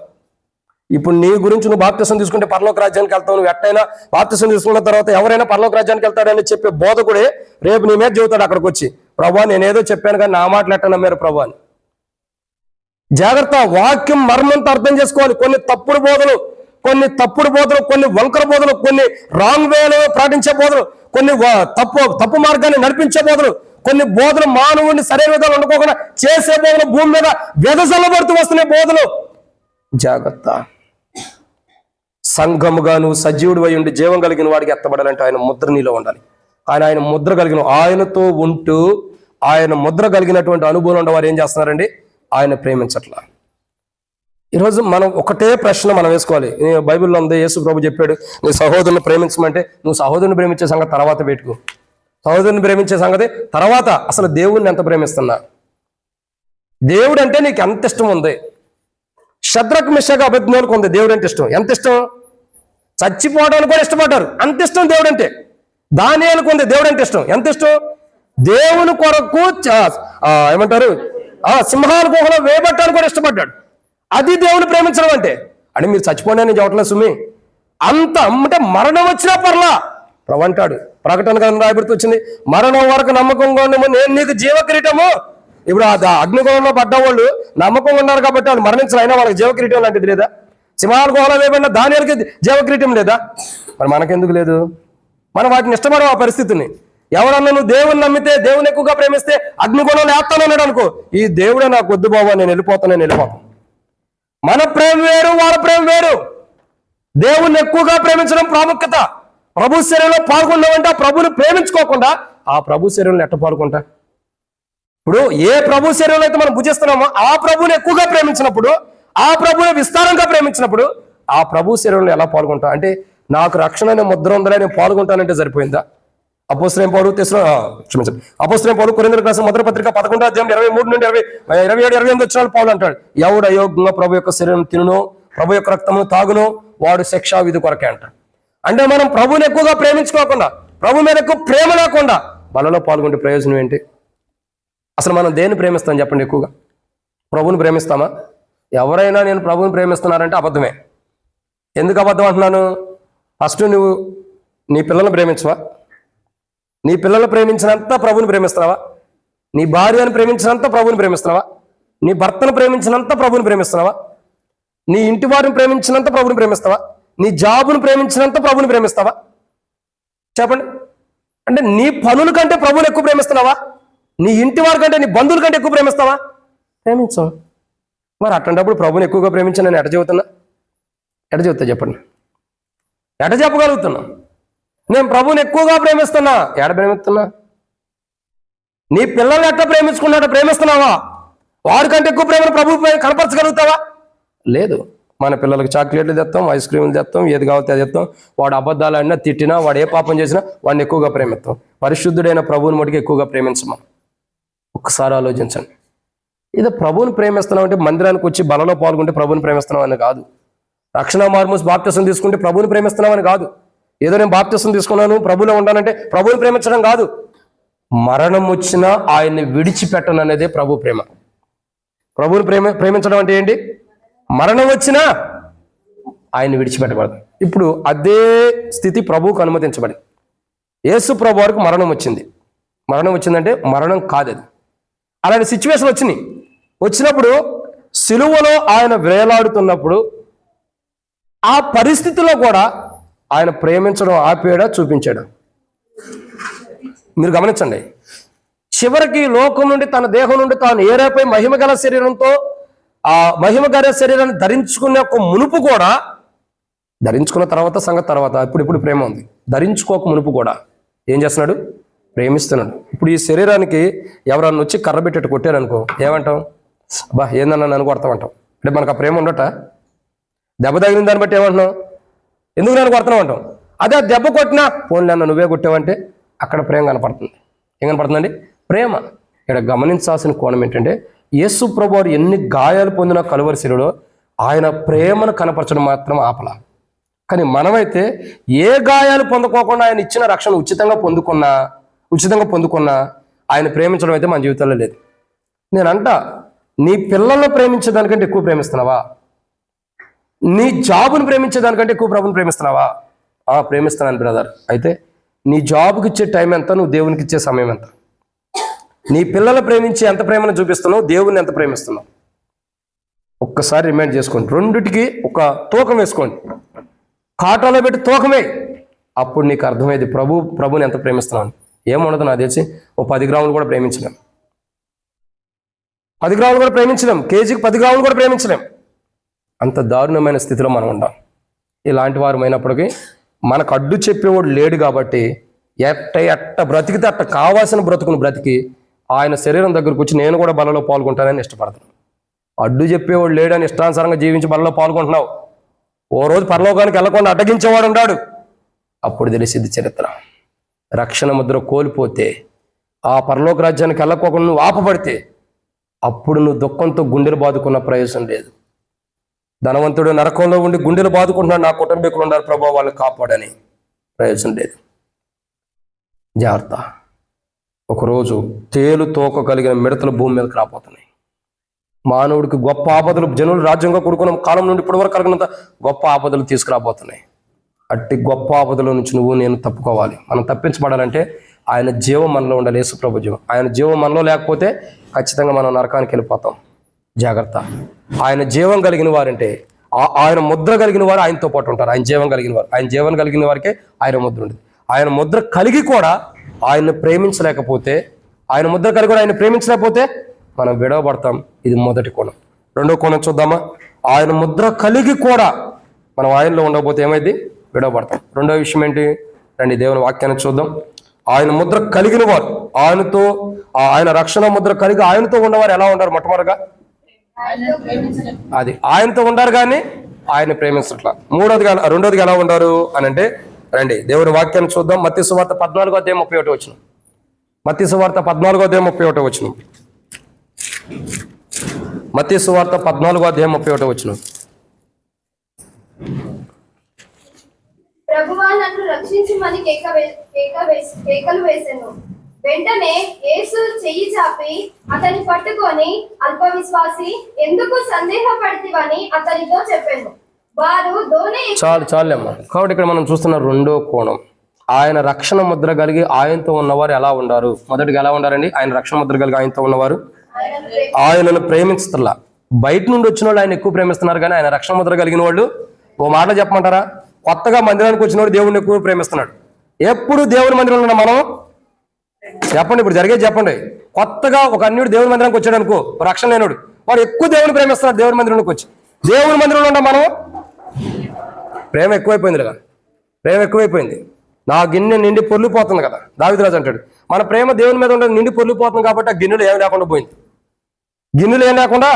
ఇప్పుడు నీ గురించి నువ్వు బాప్తిసం తీసుకుంటే పరలోక రాజ్యానికి వెళ్తావు, నువ్వు ఎట్టయినా బాప్తిసం తీసుకున్న తర్వాత ఎవరైనా పరలోక రాజ్యానికి వెళ్తాడని చెప్పే బోధకుడే రేపు నీ మీద చెబుతాడు అక్కడికి వచ్చి, ప్రభా నేనేదో చెప్పాను కానీ నా మాటలు ఎట్ట నమ్మారు ప్రభా అని. జాగ్రత్త, వాక్యం మర్మంతో అర్థం చేసుకోవాలి. కొన్ని తప్పుడు బోధలు, కొన్ని వంకర బోధలు, కొన్ని రాంగ్ వేలో ప్రకటించే బోధలు, కొన్ని తప్పు మార్గాన్ని నడిపించే బోధలు, కొన్ని బోధలు మానవుడిని సరైన విధాలు అనుకోకుండా చేసే బోధలు, భూమి మీద వెదజల్లబడుతూ వస్తున్న బోధలు. జాగ్రత్త. సంఘముగా నువ్వు సజీవుడు అయి ఉండి జీవం కలిగిన వాడికి ఎత్తబడాలంటే ఆయన ముద్ర నీలో ఉండాలి. ఆయన ముద్ర కలిగిన, ఆయనతో ఉంటూ ఆయన ముద్ర కలిగినటువంటి అనుభవం ఉండేవారు ఏం చేస్తున్నారండి? ఆయన ప్రేమించట్లా. ఈరోజు మనం ఒకటే ప్రశ్న మనం వేసుకోవాలి. బైబిల్లో ఉంది, యేసు ప్రభు చెప్పాడు, నీ సహోదరుని ప్రేమించమంటే నువ్వు సహోదరుని ప్రేమించే సంగతి తర్వాత పెట్టుకో. సహోదరుని ప్రేమించే సంగతి తర్వాత, అసలు దేవుణ్ణి ఎంత ప్రేమిస్తున్నా? దేవుడు అంటే నీకు ఎంత ఇష్టం ఉంది? షద్రక్ మిషక్ అబేద్నెగోకు ఉంది దేవుడు అంటే ఇష్టం. ఎంత ఇష్టం? చచ్చిపోవడానికి కూడా ఇష్టపడ్డారు, అంత ఇష్టం దేవుడు అంటే. దానియేలుకు ఉంది దేవుడు అంటే ఇష్టం. ఎంత ఇష్టం? దేవుని కొరకు ఏమంటారు, సింహాల గుహలో వేయబట్టానికి కూడా ఇష్టపడ్డాడు. అది దేవుని ప్రేమించడం అంటే. అంటే మీరు చచ్చిపోండి అని చెప్పట్లేదు సుమి, అంత అంటే మరణం వచ్చినా పర్లా ప్రభు అంటాడు. ప్రకటన గ్రంథం రాయబడుతూ వచ్చింది, మరణం వరకు నమ్మకంగా ఉండము, నేను నీకు జీవకిరీటము. ఇప్పుడు ఆ అగ్నిగుణంలో పడ్డ వాళ్ళు నమ్మకంగా ఉన్నారు కాబట్టి వాళ్ళు మరణించాలి, అయినా వాళ్ళకి జీవకిరీటం లాంటిది లేదా? సింహాల గుహలో వేయబడిన దానియేలుకి జీవకిరీటం లేదా? మరి మనకెందుకు లేదు? మనం వాటిని ఇష్టపడం ఆ పరిస్థితిని. ఎవరన్నా నువ్వు దేవుని నమ్మితే, దేవుని ఎక్కువగా ప్రేమిస్తే అగ్నిగుణంలో వేస్తానన్నాడు అనుకో, ఈ దేవుడే నాకు వద్దు బాబా, నేను వెళ్ళిపోతాను. మన ప్రేమ వేరు, వాళ్ళ ప్రేమ వేరు. దేవుణ్ణి ఎక్కువగా ప్రేమించడం ప్రాముఖ్యత. ప్రభు శరీరంలో పాల్గొన్నామంటే ఆ ప్రభుని ప్రేమించుకోకుండా ఆ ప్రభు శరీరంలో ఎట్ట పాల్గొంటా? ఇప్పుడు ఏ ప్రభు శరీరంలో అయితే మనం భుజిస్తున్నామో ఆ ప్రభుని ఎక్కువగా ప్రేమించినప్పుడు, ఆ ప్రభుని విస్తారంగా ప్రేమించినప్పుడు ఆ ప్రభు శరీరంలో ఎలా పాల్గొంటా? అంటే నాకు రక్షణ అనే ముద్ర ఉందని నేను పాల్గొంటానంటే సరిపోయిందా? అపోస్తలుడైన పౌలు కొరింథీయులకు రాసిన మొదటి పత్రిక 11వ అధ్యాయం 23 నుండి 27, 28 వచ్చిన పౌలు అంటాడు, ఎవడు అయోగ్యంగా ప్రభు యొక్క శరీరం తినునో, ప్రభు యొక్క రక్తమును తాగునో వాడు శిక్షా విధి కొరకే అంటాడు. అంటే మనం ప్రభుని ఎక్కువగా ప్రేమించుకోకుండా, ప్రభు మీద ఎక్కువ ప్రేమ లేకుండా బలలో పాల్గొంటే ప్రయోజనం ఏంటి? అసలు మనం దేన్ని ప్రేమిస్తాం చెప్పండి? ఎక్కువగా ప్రభుని ప్రేమిస్తామా? ఎవరైనా నేను ప్రభుని ప్రేమిస్తున్నారంటే అబద్ధమే. ఎందుకు అబద్ధం అంటున్నాను? ఫస్ట్ నువ్వు నీ పిల్లల్ని ప్రేమించవా? నీ పిల్లలు ప్రేమించినంత ప్రభుని ప్రేమిస్తున్నావా? నీ భార్యను ప్రేమించినంత ప్రభుని ప్రేమిస్తున్నావా? నీ భర్తను ప్రేమించినంత ప్రభుని ప్రేమిస్తున్నావా? నీ ఇంటి వారిని ప్రేమించినంత ప్రభుని ప్రేమిస్తావా? నీ జాబును ప్రేమించినంత ప్రభుని ప్రేమిస్తావా? చెప్పండి. అంటే నీ పనుల కంటే ప్రభుని ఎక్కువ ప్రేమిస్తున్నావా? నీ ఇంటి వారి కంటే, నీ బంధువుల కంటే ఎక్కువ ప్రేమిస్తావా? ప్రేమించాం. మరి అట్లాంటప్పుడు ప్రభుని ఎక్కువగా ప్రేమించి నేను ఎట చెబుతున్నా? ఎట చెబుతా చెప్పండి? ఎట చెప్పగలుగుతున్నా? నేను ప్రభుని ఎక్కువగా ప్రేమిస్తున్నా, ఎడ ప్రేమిస్తున్నా? నీ పిల్లల్ని ఎట్లా ప్రేమించుకున్నాడో ప్రేమిస్తున్నావా? వాడికంటే ఎక్కువ ప్రేమను ప్రభు కనపరచగలుగుతావా? లేదు. మన పిల్లలకు చాక్లెట్లు తెస్తాం, ఐస్ క్రీములు తెస్తాం, ఏది కావాలో అది తెస్తాం. వాడు అబద్ధాలు అన్నా, తిట్టినా, వాడు ఏ పాపం చేసినా వాడిని ఎక్కువగా ప్రేమిస్తాం. పరిశుద్ధుడైన ప్రభువుని మటుకు ఎక్కువగా ప్రేమించమా? ఒక్కసారి ఆలోచించండి. ఇది ప్రభువుని ప్రేమిస్తున్నాం అంటే మందిరానికి వచ్చి బలలో పాల్గొంటే ప్రభువుని ప్రేమిస్తున్నాం అని కాదు. రక్షణ మార్మూస్ బాప్తిసం తీసుకుంటే ప్రభువుని ప్రేమిస్తున్నాం అని కాదు. ఏదో నేను బాప్తిసం తీసుకున్నాను ప్రభువులో ఉండాలంటే ప్రభువుని ప్రేమించడం కాదు. మరణం వచ్చినా ఆయన్ని విడిచిపెట్టను అనేదే ప్రభు ప్రేమ. ప్రభువుని ప్రేమించడం అంటే ఏంటి? మరణం వచ్చినా ఆయన్ని విడిచిపెట్టకూడదు. ఇప్పుడు అదే స్థితి ప్రభువుకు అనుమతించబడింది. యేసు ప్రభు వారికి మరణం వచ్చింది. మరణం వచ్చిందంటే మరణం కాదు, అది అలాంటి సిచ్యువేషన్ వచ్చినప్పుడు సిలువలో ఆయన వేలాడుతున్నప్పుడు ఆ పరిస్థితిలో కూడా ఆయన ప్రేమించడం ఆపేడా, చూపించాడు? మీరు గమనించండి. చివరికి లోకం నుండి, తన దేహం నుండి తాను ఏరేపై మహిమగల శరీరంతో ఆ మహిమగల శరీరాన్ని ధరించుకునే ఒక మునుపు కూడా, ధరించుకున్న తర్వాత సంగతి తర్వాత, ఇప్పుడు ప్రేమ ఉంది. ధరించుకోక మునుపు కూడా ఏం చేస్తున్నాడు? ప్రేమిస్తున్నాడు. ఇప్పుడు ఈ శరీరానికి ఎవరన్నా వచ్చి కర్ర పెట్టేట్టు కొట్టారనుకో, ఏమంటాం? అబ్బా ఏందన్నా నన్ను కొడతామంటాం. అంటే మనకు ఆ ప్రేమ ఉండట? దెబ్బ తగిలిన దాన్ని బట్టి ఏమంటున్నాం? ఎందుకు నన్ను కొడతావు అంటాం. అదే దెబ్బ కొట్టినా పోనీ నన్ను నువ్వే కొట్టావంటే అక్కడ ప్రేమ కనపడుతుంది. ఏం కనపడుతుందండి? ప్రేమ. ఇక్కడ గమనించాల్సిన కోణం ఏంటంటే, యేసు ప్రభువారు ఎన్ని గాయాలు పొందిన కలువరి శిలువలో ఆయన ప్రేమను కనపరచడం మాత్రం ఆపలా. కానీ మనమైతే ఏ గాయాలు పొందుకోకుండా ఆయన ఇచ్చిన రక్షణ ఉచితంగా పొందుకున్నా ఆయన ప్రేమించడం అయితే మన జీవితంలో లేదు. నేనంట, నీ పిల్లలను ప్రేమించేదానికంటే ఎక్కువ ప్రేమిస్తున్నావా? నీ జాబును ప్రేమించేదానికంటే ఎక్కువ ప్రభుని ప్రేమిస్తున్నావా? ప్రేమిస్తున్నాను బ్రదర్. అయితే నీ జాబుకి ఇచ్చే టైం ఎంత, నువ్వు దేవునికి ఇచ్చే సమయం ఎంత? నీ పిల్లలు ప్రేమించి ఎంత ప్రేమను చూపిస్తున్నావు, దేవుని ఎంత ప్రేమిస్తున్నావు? ఒక్కసారి రిమైండ్ చేసుకోండి. రెండిటికి ఒక తూకం వేసుకోండి, కాటాలో పెట్టి తూకమే. అప్పుడు నీకు అర్థమైంది ప్రభుని ఎంత ప్రేమిస్తున్నాను. ఏముండదు నాకు తెలిసి 10 గ్రాములు కూడా ప్రేమించలేం, 10 గ్రాములు కూడా ప్రేమించలేం, కేజీకి 10 గ్రాములు కూడా ప్రేమించలేం. అంత దారుణమైన స్థితిలో మనం ఉంటాం. ఇలాంటి వారు అయినప్పటికీ మనకు అడ్డు చెప్పేవాడు లేడు కాబట్టి ఎట్ట బ్రతికితే అట్ట కావాల్సిన బ్రతుకును బ్రతికి ఆయన శరీరం దగ్గరకు వచ్చి నేను కూడా బలలో పాల్గొంటానని ఇష్టపడతాను. అడ్డు చెప్పేవాడు లేడని ఇష్టానుసారంగా జీవించి బలలో పాల్గొంటున్నావు. ఓ రోజు పరలోకానికి వెళ్ళకుండా అడ్డగించేవాడు ఉన్నాడు. అప్పుడు తెలిసింది చరిత్ర. రక్షణ ముద్ర కోల్పోతే, ఆ పరలోక రాజ్యానికి వెళ్ళకోకుండా నువ్వు ఆపబడితే, అప్పుడు నువ్వు దుఃఖంతో గుండెలు బాదుకున్న ప్రయోజనం లేదు. ధనవంతుడు నరకంలో ఉండి గుండెలు బాదుకుంటున్నాడు, నా కుటుంబీకులు ఉన్నారు ప్రభావ వాళ్ళని కాపాడని. ప్రయోజనం లేదు. జాగ్రత్త. ఒకరోజు తేలు తోక కలిగిన మిడతలు భూమి మీదకి రాబోతున్నాయి. మానవుడికి గొప్ప ఆపదలు, జనులు రాజ్యంగా కూడుకున్న కాలం నుండి ఇప్పటి వరకు కలిగినంత గొప్ప ఆపదలు తీసుకురాబోతున్నాయి. అట్టి గొప్ప ఆపదల నుంచి నువ్వు నేను తప్పుకోవాలి. మనం తప్పించబడాలంటే ఆయన జీవం మనలో ఉండాలి. యేసుప్రభు జీవం. ఆయన జీవం మనలో లేకపోతే ఖచ్చితంగా మనం నరకానికి వెళ్ళిపోతాం. జాగ్రత్త. ఆయన జీవం కలిగిన వారంటే, ఆయన ముద్ర కలిగిన వారు ఆయనతో పాటు ఉంటారు. ఆయన జీవం కలిగిన వారు, ఆయన జీవం కలిగిన వారికే ఆయన ముద్ర ఉంటుంది. ఆయన ముద్ర కలిగి కూడా ఆయన్ని ప్రేమించలేకపోతే, ఆయన ముద్ర కలిగి కూడా ఆయన ప్రేమించలేకపోతే మనం విడవబడతాం. ఇది మొదటి కోణం. రెండో కోణం చూద్దామా? ఆయన ముద్ర కలిగి కూడా మనం ఆయనలో ఉండకపోతే ఏమైంది? విడవబడతాం. రెండో విషయం ఏంటి? రండి దేవుని వాక్యాన్ని చూద్దాం. ఆయన ముద్ర కలిగిన వారు, ఆయనతో, ఆయన రక్షణ ముద్ర కలిగి ఆయనతో ఉన్నవారు ఎలా ఉంటారు? మొట్టమొదటిగా అది ఆయనతో ఉండారు కానీ ఆయన ప్రేమించట్లా. రెండోదిగా ఎలా ఉండారు అని అంటే, రండి దేవుని వాక్యాన్ని చూద్దాం. మత్తయి సువార్త 14:31 వచనం. మత్తయి సువార్త 14:31 వచనం. మత్తయి సువార్త 14:31 వచనం. ప్రభువా నన్ను రక్షించుమని కేకలు వేసెను. వెంటనే యేసు చెయ్యి చాపి అతని పట్టుకొని, అల్ప విశ్వాసి, ఎందుకు సందేహపడితివని అతనితో చెప్పాను. వారు చాలేమ్మా. కాబట్టి ఇక్కడ మనం చూస్తున్న రెండో కోణం, ఆయన రక్షణ ముద్ర కలిగి ఆయనతో ఉన్నవారు ఎలా ఉండారు? మొదటిగా ఎలా ఉండారండి? ఆయన రక్షణ ముద్ర కలిగి ఆయనతో ఉన్నవారు ఆయనను ప్రేమించట్లా. బయట నుండి వచ్చిన వాళ్ళు ఆయన ఎక్కువ ప్రేమిస్తున్నారు కానీ ఆయన రక్షణ ముద్ర కలిగిన వాళ్ళు, ఓ మాట చెప్పమంటారా, కొత్తగా మందిరానికి వచ్చిన వాడు దేవుడిని ఎక్కువ ప్రేమిస్తున్నాడు. ఎప్పుడు దేవుని మందిరంలో ఉన్న మనం చెప్పండి, ఇప్పుడు జరిగేది చెప్పండి. కొత్తగా ఒక అన్యుడు దేవుని మందిరానికి వచ్చాడు అనుకో, రక్షణ లేనుడు, వాడు ఎక్కువ దేవుని ప్రేమిస్తున్నాడు. దేవుని మందిరంలోకి వచ్చి దేవుని మందిరంలో ఉన్న మనం ప్రేమ ఎక్కువైపోయింది కదా, ప్రేమ ఎక్కువైపోయింది. నా గిన్నె నిండి పొర్లిపోతుంది కదా దావీదురాజు అంటాడు. మన ప్రేమ దేవుని మీద ఉండదు, నిండి పొర్లిపోతుంది కాబట్టి ఆ గిన్నెలు ఏం లేకుండా పోయింది. గిన్నెలు ఏం లేకుండా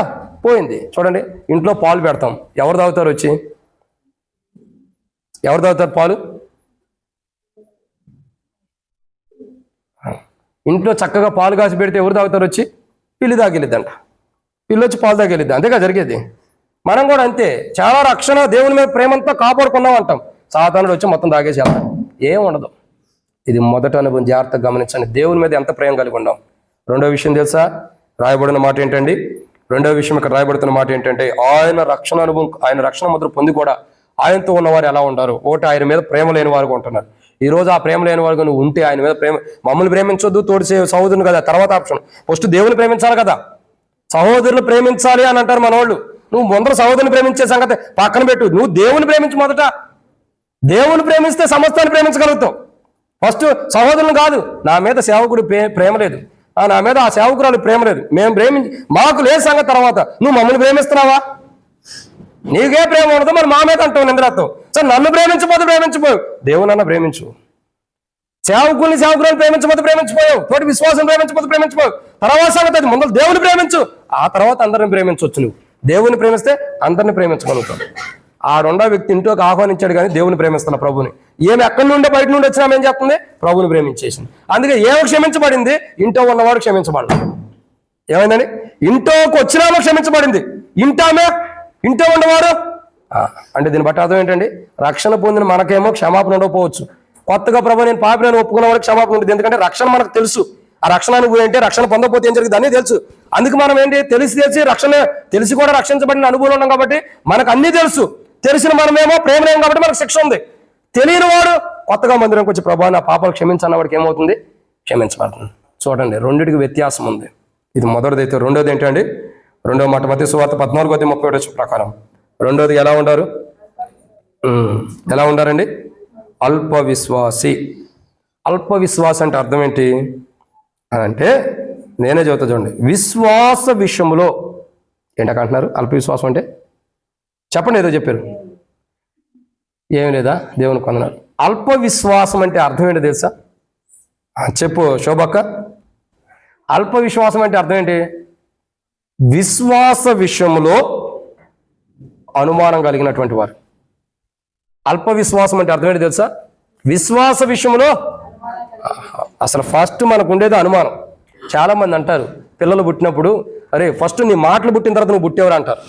పోయింది. చూడండి, ఇంట్లో పాలు పెడతాం, ఎవరు తాగుతారు? వచ్చి ఎవరు తాగుతారు పాలు? ఇంట్లో చక్కగా పాలు కాసి పెడితే ఎవరు తాగుతారు? వచ్చి పిల్లి తాగిలిద్దంట, పిల్లి వచ్చి పాలు తాగిలిద్ది. అంతేగా జరిగేది. మనం కూడా అంతే. చాలా రక్షణ దేవుని మీద ప్రేమంతా కాపాడుకున్నాం అంటాం, సాతానుడు వచ్చి మొత్తం తాగేసి వెళ్తాం. ఏం ఉండదు. ఇది మొదట అనుభవం. జాగ్రత్తగా గమనించండి, దేవుని మీద ఎంత ప్రేమ కలిగి ఉన్నాం. రెండో విషయం తెలుసా? రాయబడిన మాట ఏంటండి? రెండో విషయం ఇక్కడ రాయబడుతున్న మాట ఏంటంటే, ఆయన రక్షణ అనుభవం, ఆయన రక్షణ ముద్ర పొంది కూడా ఆయనతో ఉన్నవారు ఎలా ఉంటారు? ఒకటి, ఆయన మీద ప్రేమ లేని వారు ఉంటున్నారు. ఈ రోజు ఆ ప్రేమ లేని వారు నువ్వు ఉంటే, ఆయన మీద ప్రేమ, మమ్మల్ని ప్రేమించొద్దు, తోడి సహోదరుని కదా, తర్వాత ఆప్షన్. ఫస్ట్ దేవుని ప్రేమించాలి కదా. సహోదరులు ప్రేమించాలి అని అంటారు మన వాళ్ళు. నువ్వు ముందర సహోదరుని ప్రేమించే సంగతి పక్కన పెట్టు, నువ్వు దేవుని ప్రేమించు. మొదట దేవుని ప్రేమిస్తే సమస్తాన్ని ప్రేమించగలుగుతావు. ఫస్ట్ సహోదరుని కాదు. నా మీద సేవకుడు ప్రేమ లేదు, నా మీద ఆ సేవకురాలు ప్రేమ లేదు, మేము మాకు లేదు సంగతి తర్వాత. నువ్వు మమ్మల్ని ప్రేమిస్తున్నావా? నీకే ప్రేమ ఉండదు, మరి మా మీద అంటావు నిందరత్వం. సరే, నన్ను ప్రేమించబోతే ప్రేమించిపోయావు, దేవునన్నా ప్రేమించు. సేవకుల్ని సేవకురాలు ప్రేమించబోతే ప్రేమించిపోయావు, తోటి విశ్వాసం ప్రేమించబోతే ప్రేమించిపోయావు. తర్వాత సంగతి అది, ముందు దేవుని ప్రేమించు, ఆ తర్వాత అందరిని ప్రేమించవచ్చు. నువ్వు దేవుని ప్రేమిస్తే అందరిని ప్రేమించగలుగుతావు. ఆ రెండో వ్యక్తి ఇంట్లోకి ఆహ్వానించాడు కానీ దేవుని ప్రేమిస్తున్న ప్రభుని. ఏమి ఎక్కడి నుండి బయట నుండి వచ్చినా ఏం చేస్తుంది? ప్రభుని ప్రేమించేసింది. అందుకే ఏమో క్షమించబడింది, ఇంట్లో ఉన్నవాడు క్షమించబడింది. ఏమైందని? ఇంట్లోకి వచ్చినామో క్షమించబడింది, ఇంట్లో ఉన్నవాడు అంటే దీన్ని బట్టి అర్థం ఏంటండి? రక్షణ పొందిన మనకేమో క్షమాపణ ఉండకపోవచ్చు. కొత్తగా ప్రభు నేను పాపిని ఒప్పుకున్న వాడికి క్షమాపణ ఉంటుంది. ఎందుకంటే రక్షణ మనకు తెలుసు. ఆ రక్షణ అనుభవం ఏంటి, రక్షణ పొందకపోతే ఏం జరిగింది అన్నీ తెలుసు. అందుకు మనం ఏంటి, తెలిసి రక్షణ తెలిసి కూడా రక్షించబడిన అనుభవం ఉన్నాం కాబట్టి మనకు అన్నీ తెలుసు. తెలిసిన మనమేమో ప్రేమ లేము కాబట్టి మనకు శిక్ష ఉంది. తెలియని వాడు కొత్తగా మందిరంకి వచ్చి ప్రభా నా పాపాలు క్షమించన్న వాడికి ఏమవుతుంది? క్షమించబడుతుంది. చూడండి, రెండిటికి వ్యత్యాసం ఉంది. ఇది మొదటిది. అయితే రెండోది ఏంటండి? రెండో మాట మత్తయి సువార్త 14:31 ప్రకారం రెండోది ఎలా ఉంటారు? ఎలా ఉంటారండి? అల్ప విశ్వాసి. అల్ప విశ్వాసం అంటే అర్థం ఏంటి అంటే నేనే చెబుతా చూడండి. విశ్వాస విషయంలో ఏంటంటున్నారు? అల్ప విశ్వాసం అంటే చెప్పండి, ఏదో చెప్పారు. ఏమి లేదా? దేవుని కొందనాలు. అల్ప విశ్వాసం అంటే అర్థం ఏంటి తెలుసా? చెప్పు శోభక్క. అల్ప విశ్వాసం అంటే అర్థం ఏంటి? విశ్వాస విషయంలో అనుమానం కలిగినటువంటి వారు. అల్ప విశ్వాసం అంటే అర్థం ఏంటి తెలుసా? విశ్వాస విషయంలో అసలు ఫస్ట్ మనకు ఉండేది అనుమానం. చాలా మంది అంటారు పిల్లలు పుట్టినప్పుడు, అరే ఫస్ట్ నీ మాటలు పుట్టిన తర్వాత నువ్వు పుట్టేవారు అంటారు.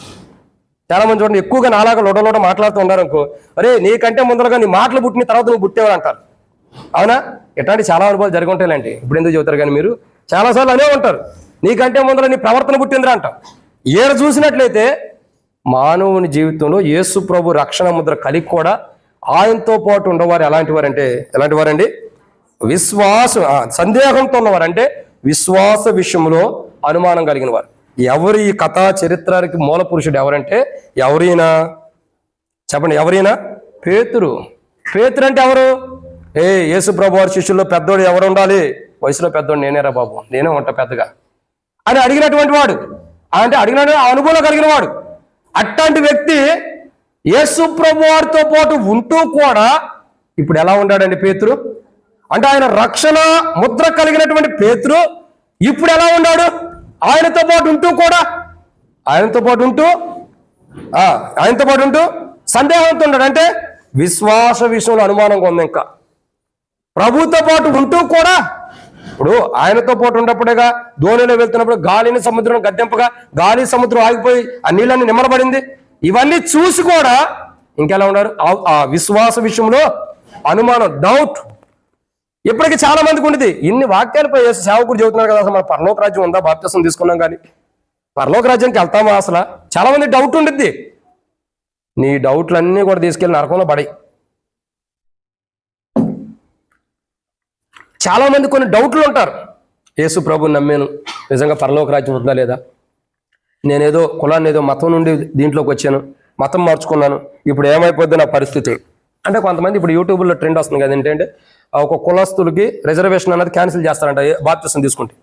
చాలా మంది చూడండి, ఎక్కువగా నాలాగా లోడ మాట్లాడుతూ ఉన్నారు అనుకో, అరే నీకంటే ముందరగా నీ మాటలు పుట్టిన తర్వాత నువ్వు పుట్టేవారు అంటారు. అవునా? ఇట్లాంటి చాలా అనుభవాలు జరిగి ఉంటాయిలేండి. ఇప్పుడు ఎందుకు చెబుతారు కానీ మీరు చాలాసార్లు అనే ఉంటారు, నీకంటే ముందర నీ ప్రవర్తన పుట్టిందిరా అంటాం. ఏడ చూసినట్లయితే మానవుని జీవితంలో యేసు ప్రభు రక్షణ ముద్ర కలిగి కూడా ఆయనతో పాటు ఉండేవారు ఎలాంటి వారంటే, ఎలాంటి వారండి? సందేహంతో ఉన్నవారు. అంటే విశ్వాస విషయంలో అనుమానం కలిగిన వారు. ఎవరు ఈ కథా చరిత్రకి మూల పురుషుడు ఎవరంటే ఎవరైనా చెప్పండి, ఎవరైనా? పేతురు. పేతురు అంటే ఎవరు? యేసు ప్రభు వారి శిష్యుల్లో పెద్దోడు ఎవరు ఉండాలి? వయసులో పెద్దోడు నేనేరా బాబు, నేనే ఉంటా పెద్దగా అని అడిగినటువంటి వాడు. అంటే అడిగిన అనుభవం కలిగిన వాడు. అట్లాంటి వ్యక్తి యేసు ప్రభు వారితో పాటు ఉంటూ కూడా ఇప్పుడు ఎలా ఉన్నాడండి పేతురు? అంటే ఆయన రక్షణ ముద్ర కలిగినటువంటి పేతురు ఇప్పుడు ఎలా ఉన్నాడు? ఆయనతో పాటు ఉంటూ కూడా ఆయనతో పాటు ఉంటూ సందేహంతో ఉన్నాడు. అంటే విశ్వాస విషయంలో అనుమానంగా ఉంది. ఇంకా ప్రభుతో పాటు ఉంటూ కూడా ఇప్పుడు ఆయనతో పాటు ఉన్నప్పుడేగా ధోనిలో వెళ్తున్నప్పుడు గాలిని సముద్రం గద్దెంపగా గాలి సముద్రం ఆగిపోయి ఆ నీళ్ళని నిమ్మడబడింది. ఇవన్నీ చూసి కూడా ఇంకెలా ఉన్నారు? ఆ విశ్వాస విషయంలో అనుమానం, డౌట్ ఇప్పటికీ చాలా మందికి ఉండేది. ఇన్ని వాక్యాలపై సేవకుడు చెబుతున్నారు కదా, అసలు మన పరలోక రాజ్యం ఉందా? బాప్తిసం తీసుకున్నాం కానీ పరలోక రాజ్యానికి వెళ్తామా? అసలు చాలా మంది డౌట్ ఉండిద్ది. నీ డౌట్లన్నీ కూడా తీసుకెళ్ళి నరకంలో పడాయి. చాలా మంది కొన్ని డౌట్లు ఉంటారు. యేసు ప్రభుని నమ్మాను, నిజంగా పరలోక రాజ్యం ఉందా లేదా? నేనేదో కులాన్ని ఏదో మతం నుండి దీంట్లోకి వచ్చాను, మతం మార్చుకున్నాను, ఇప్పుడు ఏమైపోద్ది నా పరిస్థితి అంటే కొంతమంది ఇప్పుడు యూట్యూబ్లో ట్రెండ్ వస్తుంది కదా, ఏంటంటే ఒక కులస్తులకి రిజర్వేషన్ అన్నది క్యాన్సిల్ చేస్తారంట బాప్తిసం తీసుకుంటే.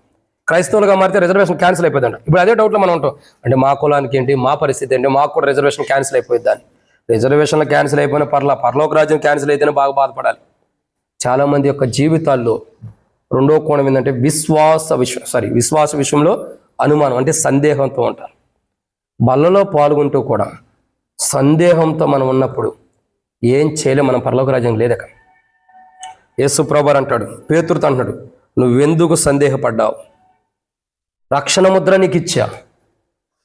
క్రైస్తవులుగా మారితే రిజర్వేషన్ క్యాన్సిల్ అయిపోయిందంట. ఇప్పుడు అదే డౌట్లో మనం ఉంటాం, అంటే మా కులానికి ఏంటి, మా పరిస్థితి ఏంటి, మాకు కూడా రిజర్వేషన్ క్యాన్సిల్ అయిపోయింది. దాన్ని రిజర్వేషన్లు క్యాన్సిల్ అయిపోయిన పరలోక రాజ్యం క్యాన్సిల్ అయితేనే బాగా బాధపడాలి. చాలామంది యొక్క జీవితాల్లో రెండో కోణం ఏంటంటే విశ్వాస విషయంలో అనుమానం, అంటే సందేహంతో ఉంటారు. బల్లలో పాల్గొంటూ కూడా సందేహంతో మనం ఉన్నప్పుడు ఏం చేయలేం, మనం పరలోక రాజ్యం లేదక. యేసు ప్రభువు అంటాడు, పేతురుతో అంటున్నాడు, నువ్వెందుకు సందేహపడ్డావు? రక్షణ ముద్ర నీకు ఇచ్చా,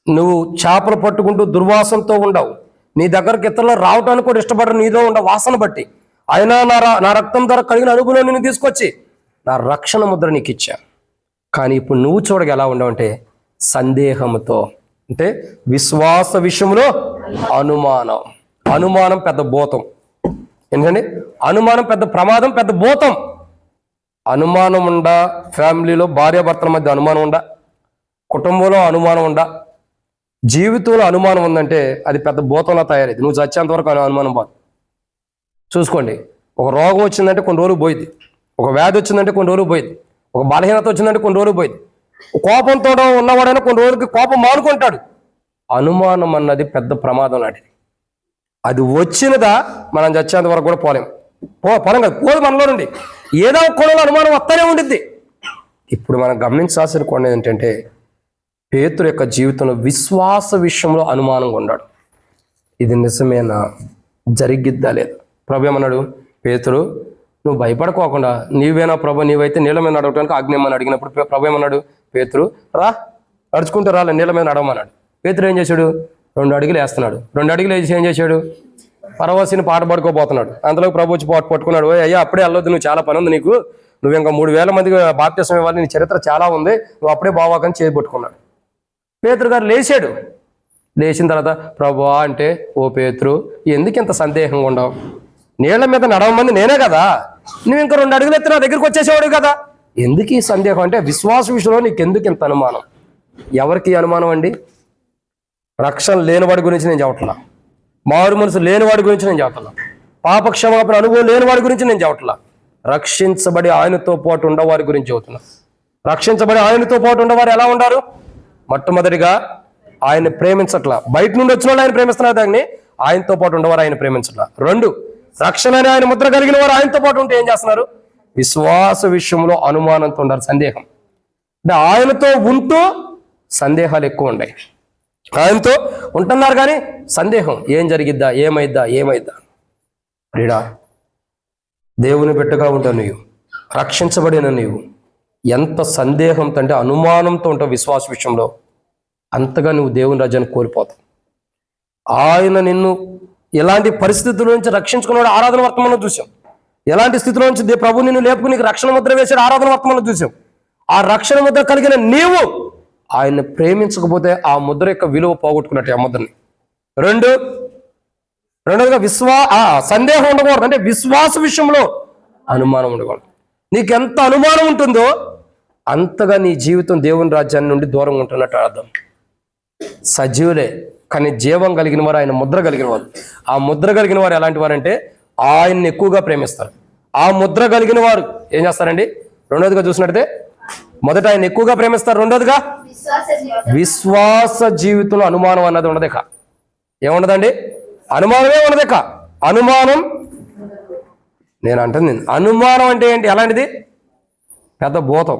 నువ్వు చేపలు పట్టుకుంటూ దుర్వాసనతో ఉండవు, నీ దగ్గరకు ఇతరులు రావటానికి కూడా ఇష్టపడరు నీలో ఉండ వాసన బట్టి, అయినా నా రక్తం ద్వారా కలిగిన అనుభవం నిన్ను తీసుకొచ్చి నా రక్షణ ముద్ర నీకు ఇచ్చా. కానీ ఇప్పుడు నువ్వు చూడగా ఎలా ఉండవంటే సందేహంతో, అంటే విశ్వాస విషయంలో అనుమానం పెద్ద భూతం. ఏంటండి? అనుమానం పెద్ద ప్రమాదం, పెద్ద భూతం. అనుమానం ఉండా, ఫ్యామిలీలో భార్యాభర్తల మధ్య అనుమానం ఉండా, కుటుంబంలో అనుమానం ఉండా, జీవితంలో అనుమానం ఉందంటే అది పెద్ద భూతంలో తయారైంది. నువ్వు చచ్చేంత వరకు అనుమానం పోదు. చూసుకోండి, ఒక రోగం వచ్చిందంటే కొన్ని రోజులు పోయింది, ఒక వ్యాధి వచ్చిందంటే కొన్ని రోజులు పోయింది, ఒక బలహీనత వచ్చిందంటే కొన్ని రోజులు పోయింది, కోపంతో ఉన్నవాడైనా కొన్ని రోజులకి కోపం మానుకుంటాడు. అనుమానం అన్నది పెద్ద ప్రమాదం లాంటిది. అది వచ్చినదా మనం చచ్చేంత వరకు కూడా పోలేం కాదు, పోదు మనలో నుండి. ఏదో ఒక కోణంలో అనుమానం వస్తూనే ఉండిద్ది. ఇప్పుడు మనం గమనించాల్సిన కోణం ఏంటంటే పేతురు యొక్క జీవితంలో విశ్వాస విషయంలో అనుమానంగా ఉన్నాడు. ఇది నిజమేనా, జరిగిద్దా లేదా? ప్రభు ఏమన్నాడు, పేతురు నువ్వు భయపడుకోకుండా, నీవేనా ప్రభు, నీవైతే నీళ్ళ మీద నడవటానికి ఆజ్ఞమని అడిగినప్పుడు ప్రభు ఏమన్నాడు, పేతురు రా, నడుచుకుంటూ రాలే, నీళ్ళ మీద నడవమన్నాడు. పేతురు ఏం చేశాడు? 2 అడుగులు వేస్తున్నాడు. 2 అడుగులు వేసి ఏం చేశాడు? పరవశిని పాట పడుకోబోతున్నాడు. అందులో ప్రభు వచ్చి పట్టుకున్నాడు. అయ్యా అప్పుడే వెళ్ళొద్దు, నువ్వు చాలా పని ఉంది నీకు, నువ్వు ఇంకా 3000 మందికి బాప్తిసం ఇవ్వాలి, నీ చరిత్ర చాలా ఉంది, నువ్వు అప్పుడే బావాకని చేయబట్టుకున్నాడు. పేతురు గారు లేచిన తర్వాత ప్రభువా అంటే, ఓ పేతురు ఎందుకు ఇంత సందేహంగా ఉండవు? నీళ్ల మీద నడవమంది నేనే కదా, నువ్వు ఇంకా 2 అడుగులు ఎత్తి నా దగ్గరికి వచ్చేసేవాడు కదా, ఎందుకు ఈ సందేహం అంటే విశ్వాస విషయంలో నీకు ఎందుకు ఇంత అనుమానం? ఎవరికి అనుమానం అండి? రక్షణ లేనివాడి గురించి నేను చెప్పట్లా, మారు మనసు లేనివాడి గురించి నేను చెప్పట్లా, పాపక్షమాపణ అనుభవం లేనివాడి గురించి నేను చెప్పట్లా. రక్షించబడి ఆయనతో పాటు ఉండవారి గురించి చెబుతున్నా. రక్షించబడి ఆయనతో పాటు ఉండవారు ఎలా ఉండారు? మొట్టమొదటిగా ఆయన ప్రేమించట్లా, బయట నుండి వచ్చిన వాళ్ళు ఆయన ప్రేమిస్తున్నారు, దాన్ని ఆయనతో పాటు ఉండవారు ఆయన ప్రేమించట్లా. 2, రక్షణ అని ఆయన ముద్ర కలిగిన వారు ఆయనతో పాటు ఉంటే ఏం చేస్తున్నారు? విశ్వాస విషయంలో అనుమానంతో ఉండారు, సందేహం. అంటే ఆయనతో ఉంటూ సందేహాలు ఎక్కువ ఉన్నాయి. ఆయనతో ఉంటున్నారు కానీ సందేహం, ఏం జరిగిద్దా, ఏమైద్దా. ప్రియుడా, దేవుని బిడ్డగా ఉంటావు నీవు, రక్షించబడిన నీవు ఎంత సందేహంతో అంటే అనుమానంతో ఉంటావు విశ్వాస విషయంలో, అంతగా నువ్వు దేవుని రాజ్యాన్ని కోల్పోతావు. ఆయన నిన్ను ఎలాంటి పరిస్థితుల నుంచి రక్షించుకున్నాడు ఆరాధన వర్తమానంలో చూసాం. ఎలాంటి స్థితిలో నుంచి ప్రభు నిన్ను లేపుకు నీకు రక్షణ ముద్ర వేసాడు ఆరాధన వర్తమానంలో చూసాం. ఆ రక్షణ ముద్ర కలిగిన నీవు ఆయన్ని ప్రేమించకపోతే ఆ ముద్ర యొక్క విలువ పోగొట్టుకున్నట్టు ఆ ముద్రని. రెండోదిగా సందేహం ఉండకూడదు, అంటే విశ్వాస విషయంలో అనుమానం ఉండకూడదు. నీకెంత అనుమానం ఉంటుందో అంతగా నీ జీవితం దేవుని రాజ్యాన్ని నుండి దూరంగా ఉంటున్నట్టు అర్థం. సజీవులే కానీ జీవం కలిగిన వారు, ఆయన ముద్ర కలిగిన వారు. ఆ ముద్ర కలిగిన వారు ఎలాంటి వారంటే ఆయన్ని ఎక్కువగా ప్రేమిస్తారు. ఆ ముద్ర కలిగిన వారు ఏం చేస్తారండి? రెండోదిగా చూసినట్టయితే మొదట ఆయన ఎక్కువగా ప్రేమిస్తారు, రెండోదిగా విశ్వాస జీవితంలో అనుమానం అన్నది ఉండదేక. ఏముండదండి? అనుమానమే ఉండదేక. అనుమానం నేను అంటుంది, అనుమానం అంటే ఏంటి? ఎలాంటిది? పెద్ద భూతం.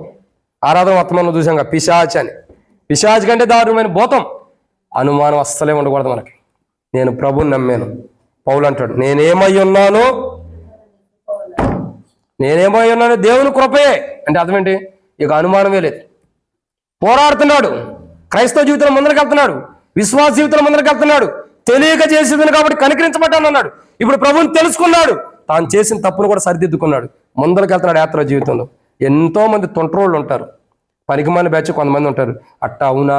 ఆరాధన వర్తమానంలో చూసాం పిశాచ్ అని. పిశాచ్ కంటే దారుణమైన భూతం. అనుమానం అస్సలే ఉండకూడదు మనకి. నేను ప్రభుని నమ్మాను, పౌలు అంటాడు, నేనేమై ఉన్నానో దేవుని కృపయే. అంటే అర్థం ఏంటి? ఇక అనుమానమే లేదు. పోరాడుతున్నాడు, క్రైస్తవ జీవితంలో ముందరికి వెళ్తున్నాడు, విశ్వాస జీవితంలో ముందరికి వెళ్తున్నాడు. తెలియక చేసింది కాబట్టి కనికరించబడ్డాను అన్నాడు. ఇప్పుడు ప్రభుని తెలుసుకున్నాడు, తాను చేసిన తప్పును కూడా సరిదిద్దుకున్నాడు, ముందరికి వెళ్తున్నాడు యాత్ర జీవితంలో. ఎంతో మంది తొంట్రోళ్ళు ఉంటారు, పనికిమాలిన బ్యాచ్ కొంతమంది ఉంటారు. అట్ట అవునా,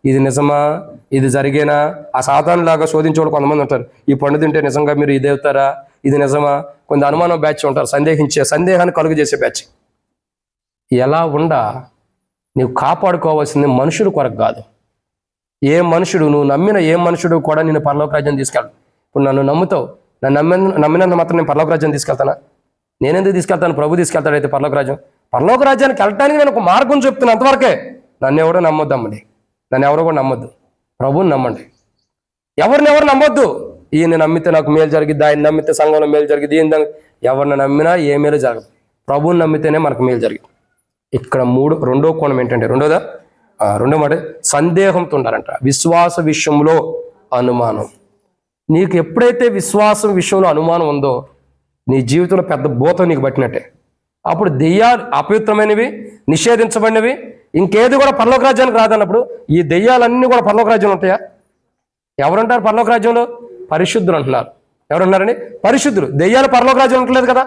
ఇది నిజమా, ఇది జరిగేనా, ఆ సాతాను లాగా శోధించేవాళ్ళు కొంతమంది ఉంటారు. ఈ పండు తింటే నిజంగా మీరు ఇది అవుతారా, ఇది నిజమా, కొంత అనుమానం బ్యాచ్ ఉంటారు, సందేహాన్ని కలుగు చేసే బ్యాచ్. ఎలా నీవు కాపాడుకోవాల్సింది మనుషుడు కొరకు కాదు. ఏ మనుషుడు, నువ్వు నమ్మిన ఏ మనుషుడు కూడా నేను పరలోక రాజ్యం తీసుకెళ్ళను. ఇప్పుడు నన్ను నమ్ముతావు, నమ్మినంత మాత్రం నేను పరలోక రాజ్యం తీసుకెళ్తానా? నేనెందుకు తీసుకెళ్తాను? ప్రభు తీసుకెళ్తాడు. అయితే పరలోక రాజ్యానికి వెళ్ళటానికి నేను ఒక మార్గం చెప్తున్నా, అంతవరకే. నన్ను ఎవడో నమ్మొద్దమ్మడి, నన్ను ఎవరో కూడా నమ్మొద్దు, ప్రభువుని నమ్మండి. ఎవరు నమ్మొద్దు. ఈయన నమ్మితే నాకు మేలు జరిగిద్ది, ఆయన నమ్మితే సంఘంలో మేలు జరిగింది, ఎవరిని నమ్మినా ఏ మేలు జరగదు. ప్రభువుని నమ్మితేనే మనకు మేలు జరిగింది. ఇక్కడ రెండో కోణం ఏంటంటే, రెండో మాట సందేహంతో ఉండాలంట. విశ్వాస విషయంలో అనుమానం. నీకు ఎప్పుడైతే విశ్వాసం విషయంలో అనుమానం ఉందో నీ జీవితంలో పెద్ద భూతం నీకు పట్టినట్టే. అప్పుడు దెయ్యాలు, అపవిత్రమైనవి, నిషేధించబడినవి, ఇంకేది కూడా పరలోక రాజ్యానికి రాదన్నప్పుడు ఈ దెయ్యాలన్నీ కూడా పరలోక రాజ్యంలో ఉంటాయా? ఎవరుంటారు పరలోక రాజ్యంలో? పరిశుద్ధులు అంటున్నారు. ఎవరున్నారండి? పరిశుద్ధులు. దెయ్యాలు పరలోక రాజ్యం ఉండలేదు కదా.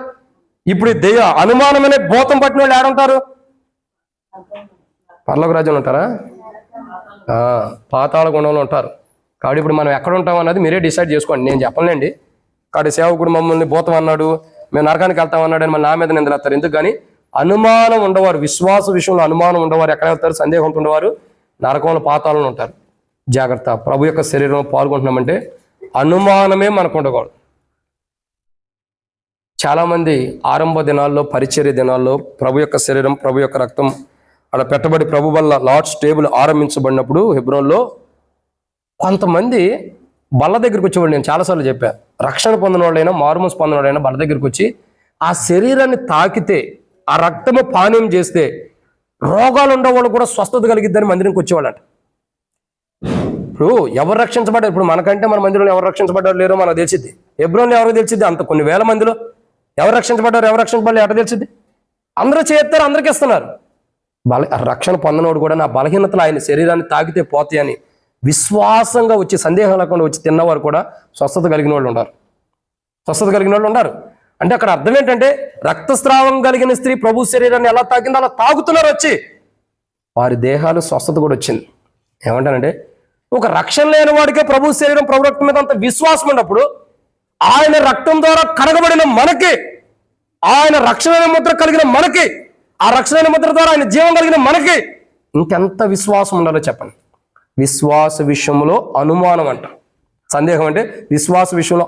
ఇప్పుడు ఈ దెయ్య అనుమానమనే భూతం పట్టిన వాళ్ళు ఏడుంటారు? పరలోక రాజ్యంలో ఉంటారా? పాతాళ గుణంలో ఉంటారు. కాబట్టి ఇప్పుడు మనం ఎక్కడ ఉంటాం అన్నది మీరే డిసైడ్ చేసుకోండి, నేను చెప్పలేండి. కాబట్టి సేవకుడు మమ్మల్ని భూతం అన్నాడు, మేము నరకానికి వెళ్తాం అన్నాడు అని నా మీద నిందలేస్తారు. ఎందుకు? కానీ అనుమానం ఉండవారు, విశ్వాస విషయంలో అనుమానం ఉండవారు ఎక్కడ వెళ్తారు? సందేహం ఉండవారు నరకంలో, పాతాళంలో ఉంటారు. జాగ్రత్త. ప్రభు యొక్క శరీరంలో పాల్గొంటున్నామంటే అనుమానమే మనకు ఉండకూడదు. చాలామంది ఆరంభ దినాల్లో, పరిచర్య దినాల్లో ప్రభు యొక్క శరీరం, ప్రభు యొక్క రక్తం అలా పెట్టబడి ప్రభు వల్ల లార్డ్స్ టేబుల్ ఆరంభించబడినప్పుడు హెబ్రోన్లో కొంతమంది బల్ల దగ్గరికి వచ్చేవాళ్ళు. నేను చాలాసార్లు చెప్పాను, రక్షణ పొందిన వాళ్ళైనా, మారుమూసు పొందిన వాళ్ళైనా బల్ల దగ్గరికి వచ్చి ఆ శరీరాన్ని తాకితే, ఆ రక్తము పానీయం చేస్తే రోగాలు ఉండేవాళ్ళు కూడా స్వస్థత కలిగిద్దని మందిరంకి వచ్చేవాళ్ళంట. ఇప్పుడు ఎవరు రక్షించబడ్డారు? ఇప్పుడు మనకంటే మన మందిరంలో ఎవరు రక్షించబడ్డారు లేరో మనకు తెలిసిద్ది. హెబ్రోన్లో ఎవరికి తెలిసిద్ది? అంత కొన్ని వేల మందిలో ఎవరు రక్షించబడ్డారు, ఎవరు రక్షించబడలేదు ఎట్లా తెలిసిద్ది? అందరూ చేస్తారు, అందరికీ ఇస్తున్నారు. రక్షణ పొందనోడు కూడా నా బలహీనతలు ఆయన శరీరాన్ని తాకితే పోతాయని విశ్వాసంగా వచ్చి, సందేహం లేకుండా వచ్చి తిన్నవారు కూడా స్వస్థత కలిగిన వాళ్ళు ఉన్నారు. అంటే అక్కడ అర్థం ఏంటంటే, రక్తస్రావం కలిగిన స్త్రీ ప్రభు శరీరాన్ని ఎలా తాకిందో అలా తాగుతున్నారు వచ్చి, వారి దేహాలు స్వస్థత కూడా వచ్చింది. ఏమంటానంటే, ఒక రక్షణ లేని వాడికే ప్రభు శరీరం, ప్రభు రక్తం మీద అంత విశ్వాసం ఉన్నప్పుడు ఆయన రక్తం ద్వారా కడగబడిన మనకి, ఆయన రక్షణ ముద్ర కలిగిన మనకి, ఆ రక్షణ ముద్ర ద్వారా ఆయన జీవం కలిగిన మనకి ఇంకెంత విశ్వాసం ఉండాలో చెప్పండి. విశ్వాస విషయంలో అనుమానం అంట. సందేహం అంటే విశ్వాస విషయంలో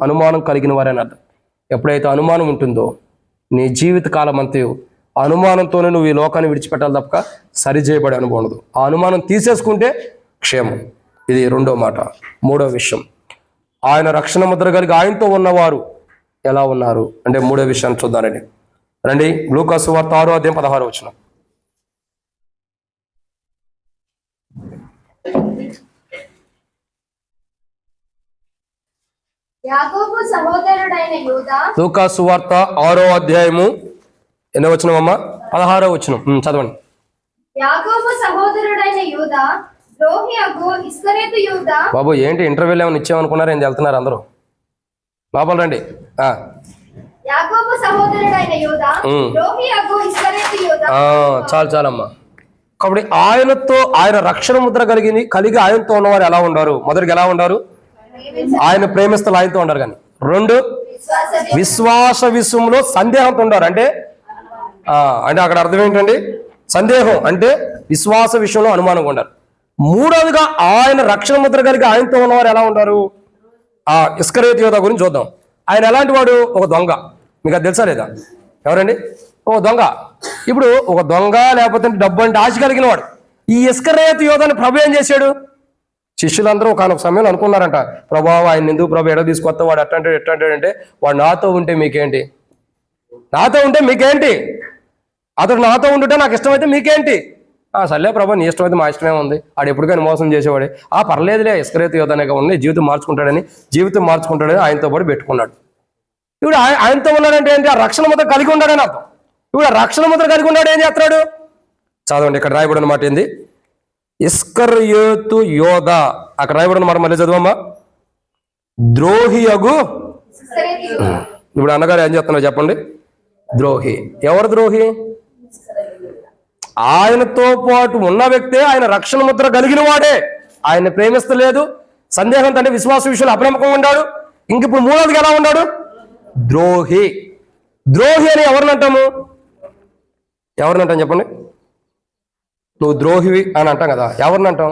అనుమానం కలిగిన వారని అర్థం. ఎప్పుడైతే అనుమానం ఉంటుందో నీ జీవిత కాలం అంతా అనుమానంతోనే నువ్వు ఈ లోకాన్ని విడిచిపెట్టాలి తప్ప సరిచేయబడే అనుభవం ఉండదు. ఆ అనుమానం తీసేసుకుంటే క్షేమం. ఇది రెండో మాట. మూడో విషయం, ఆయన రక్షణ ముద్ర కలిగి ఆయనతో ఉన్నవారు ఎలా ఉన్నారు అంటే మూడో విషయాన్ని చూద్దారండి. రండి, లూకా సువార్త 6:16. యాకోబు సహోదరుడైన యూదా. లూకా సువార్త 6:16 చదవండి. యాకోబు సహోదరుడైన యూదా ద్రోహి అగు ఇస్కరియోతు యూదా. బాబు ఏంటి ఇంటర్వ్యూలు ఏమైనా ఇచ్చామనుకున్నారు? ఏం వెళ్తున్నారు అందరూ? లోపల రండి. యాకోబు సహోదరుడైన యూదా ద్రోహి అగు ఇస్కరియోతు యూదా. చాలమ్మా. కాబట్టి ఆయన రక్షణ ముద్ర కలిగి ఆయనతో ఉన్నవారు ఎలా ఉండారు? మొదటికి ఎలా ఉండారు? ఆయన ప్రేమిస్తులు ఆయనతో ఉండారు. కానీ రెండు, విశ్వాస విషయంలో సందేహంతో ఉండారు. అంటే అక్కడ అర్థం ఏంటండి? సందేహం అంటే విశ్వాస విషయంలో అనుమానంగా ఉండారు. మూడవదిగా ఆయన రక్షణ ముద్ర కలిగి ఆయనతో ఉన్నవారు ఎలా ఉంటారు? ఇస్కరియోతు యూదా గురించి చూద్దాం. ఆయన ఎలాంటి వాడు? ఒక దొంగ. మీకు అది తెలుసా లేదా? ఎవరండి? ఒక దొంగ. ఇప్పుడు ఒక దొంగ లేకపోతే డబ్బు అంటే ఆశ కలిగిన వాడు. ఈ ఇస్కరియోతు యూదాని ప్రభు ఏం చేశాడు? శిష్యులందరూ ఒకనొక సమయంలో అనుకున్నారంట, ప్రభు ఆయన ఎందుకు ప్రభు ఎడ తీసుకొస్తా, వాడు ఎట్టంటాడంటే వాడు నాతో ఉంటే మీకేంటి, అతడు నాతో ఉండుంటే నాకు ఇష్టమైతే మీకేంటి? సర్లే ప్రభు నీ ఇష్టమైతే మా ఇష్టమే ఉంది, ఆడు ఎప్పటికైనా మోసం చేసేవాడే, పర్లేదులే ఇస్కరియోతు యూదానే ఉంది, జీవితం మార్చుకుంటాడని ఆయనతో పాటు పెట్టుకున్నాడు. ఇప్పుడు ఆయనతో ఉన్నాడంటే ఏంటి? ఆ రక్షణ ముద్ర కలిగి ఉన్నాడని అర్థం. ఇప్పుడు ఆ రక్షణ ముద్ర కలిగి ఉన్నాడు ఏం చేస్తున్నాడు? చదవండి, ఇక్కడ రాయబడిన మాట ఏంది? ఇస్కరియోతు యోధా. అక్కడ రాయబడిన మాట మళ్ళీ చదవమ్మా. ద్రోహి అగు. ఇప్పుడు అన్నగారు ఏం చేస్తున్నారు చెప్పండి? ద్రోహి. ఎవరు ద్రోహి? ఆయనతో పాటు ఉన్న వ్యక్తే ఆయన రక్షణ ముద్ర కలిగిన వాడే. ఆయన ప్రేమిస్తలేదు, సందేహం అంటే విశ్వాస విషయంలో అప్రమకంగా ఉన్నాడు. ఇంక ఇప్పుడు మూడవదిగా ఎలా ఉన్నాడు? ద్రోహి. ద్రోహి అని ఎవరినంటాము చెప్పండి? నువ్వు ద్రోహివి అని అంటాం కదా, ఎవరిని అంటాం?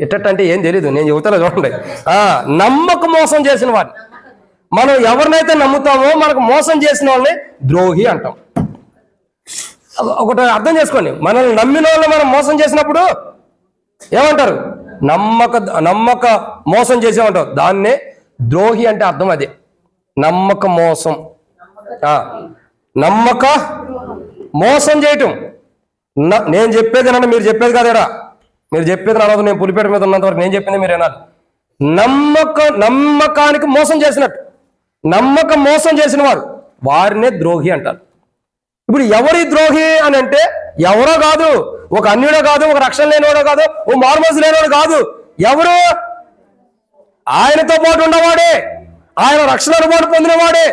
ఎట్టంటే ఏం తెలీదు, నేను చెబుతాను చూడండి. నమ్మకం మోసం చేసిన వాడిని, మనం ఎవరినైతే నమ్ముతామో మనకు మోసం చేసిన వాళ్ళని ద్రోహి అంటాం. ఒకటి అర్థం చేసుకోండి, మనల్ని నమ్మిన వాళ్ళని మనం మోసం చేసినప్పుడు ఏమంటారు? నమ్మక మోసం చేసేమంటారు. దాన్నే ద్రోహి అంటే అర్థం అదే. నమ్మక మోసం, నమ్మక మోసం చేయటం. నేను చెప్పేది అనండి, మీరు చెప్పేది కాదేడా, మీరు చెప్పేది అనదు. నేను పులిపేట మీద ఉన్నంత వరకు నేను చెప్పింది మీరు వినాలి. నమ్మకానికి మోసం చేసినట్టు, నమ్మకం మోసం చేసిన వారు వారినే ద్రోహి అంటారు. ఇప్పుడు ఎవరి ద్రోహి అని అంటే ఎవరో కాదు, ఒక అన్యుడో కాదు, ఒక రక్షణ లేనివాడో కాదు, ఓ మార్మోజు లేనివాడు కాదు. ఎవరు? ఆయనతో పాటు ఉన్నవాడే, ఆయన రక్షణ అనుభవం పొందినవాడే,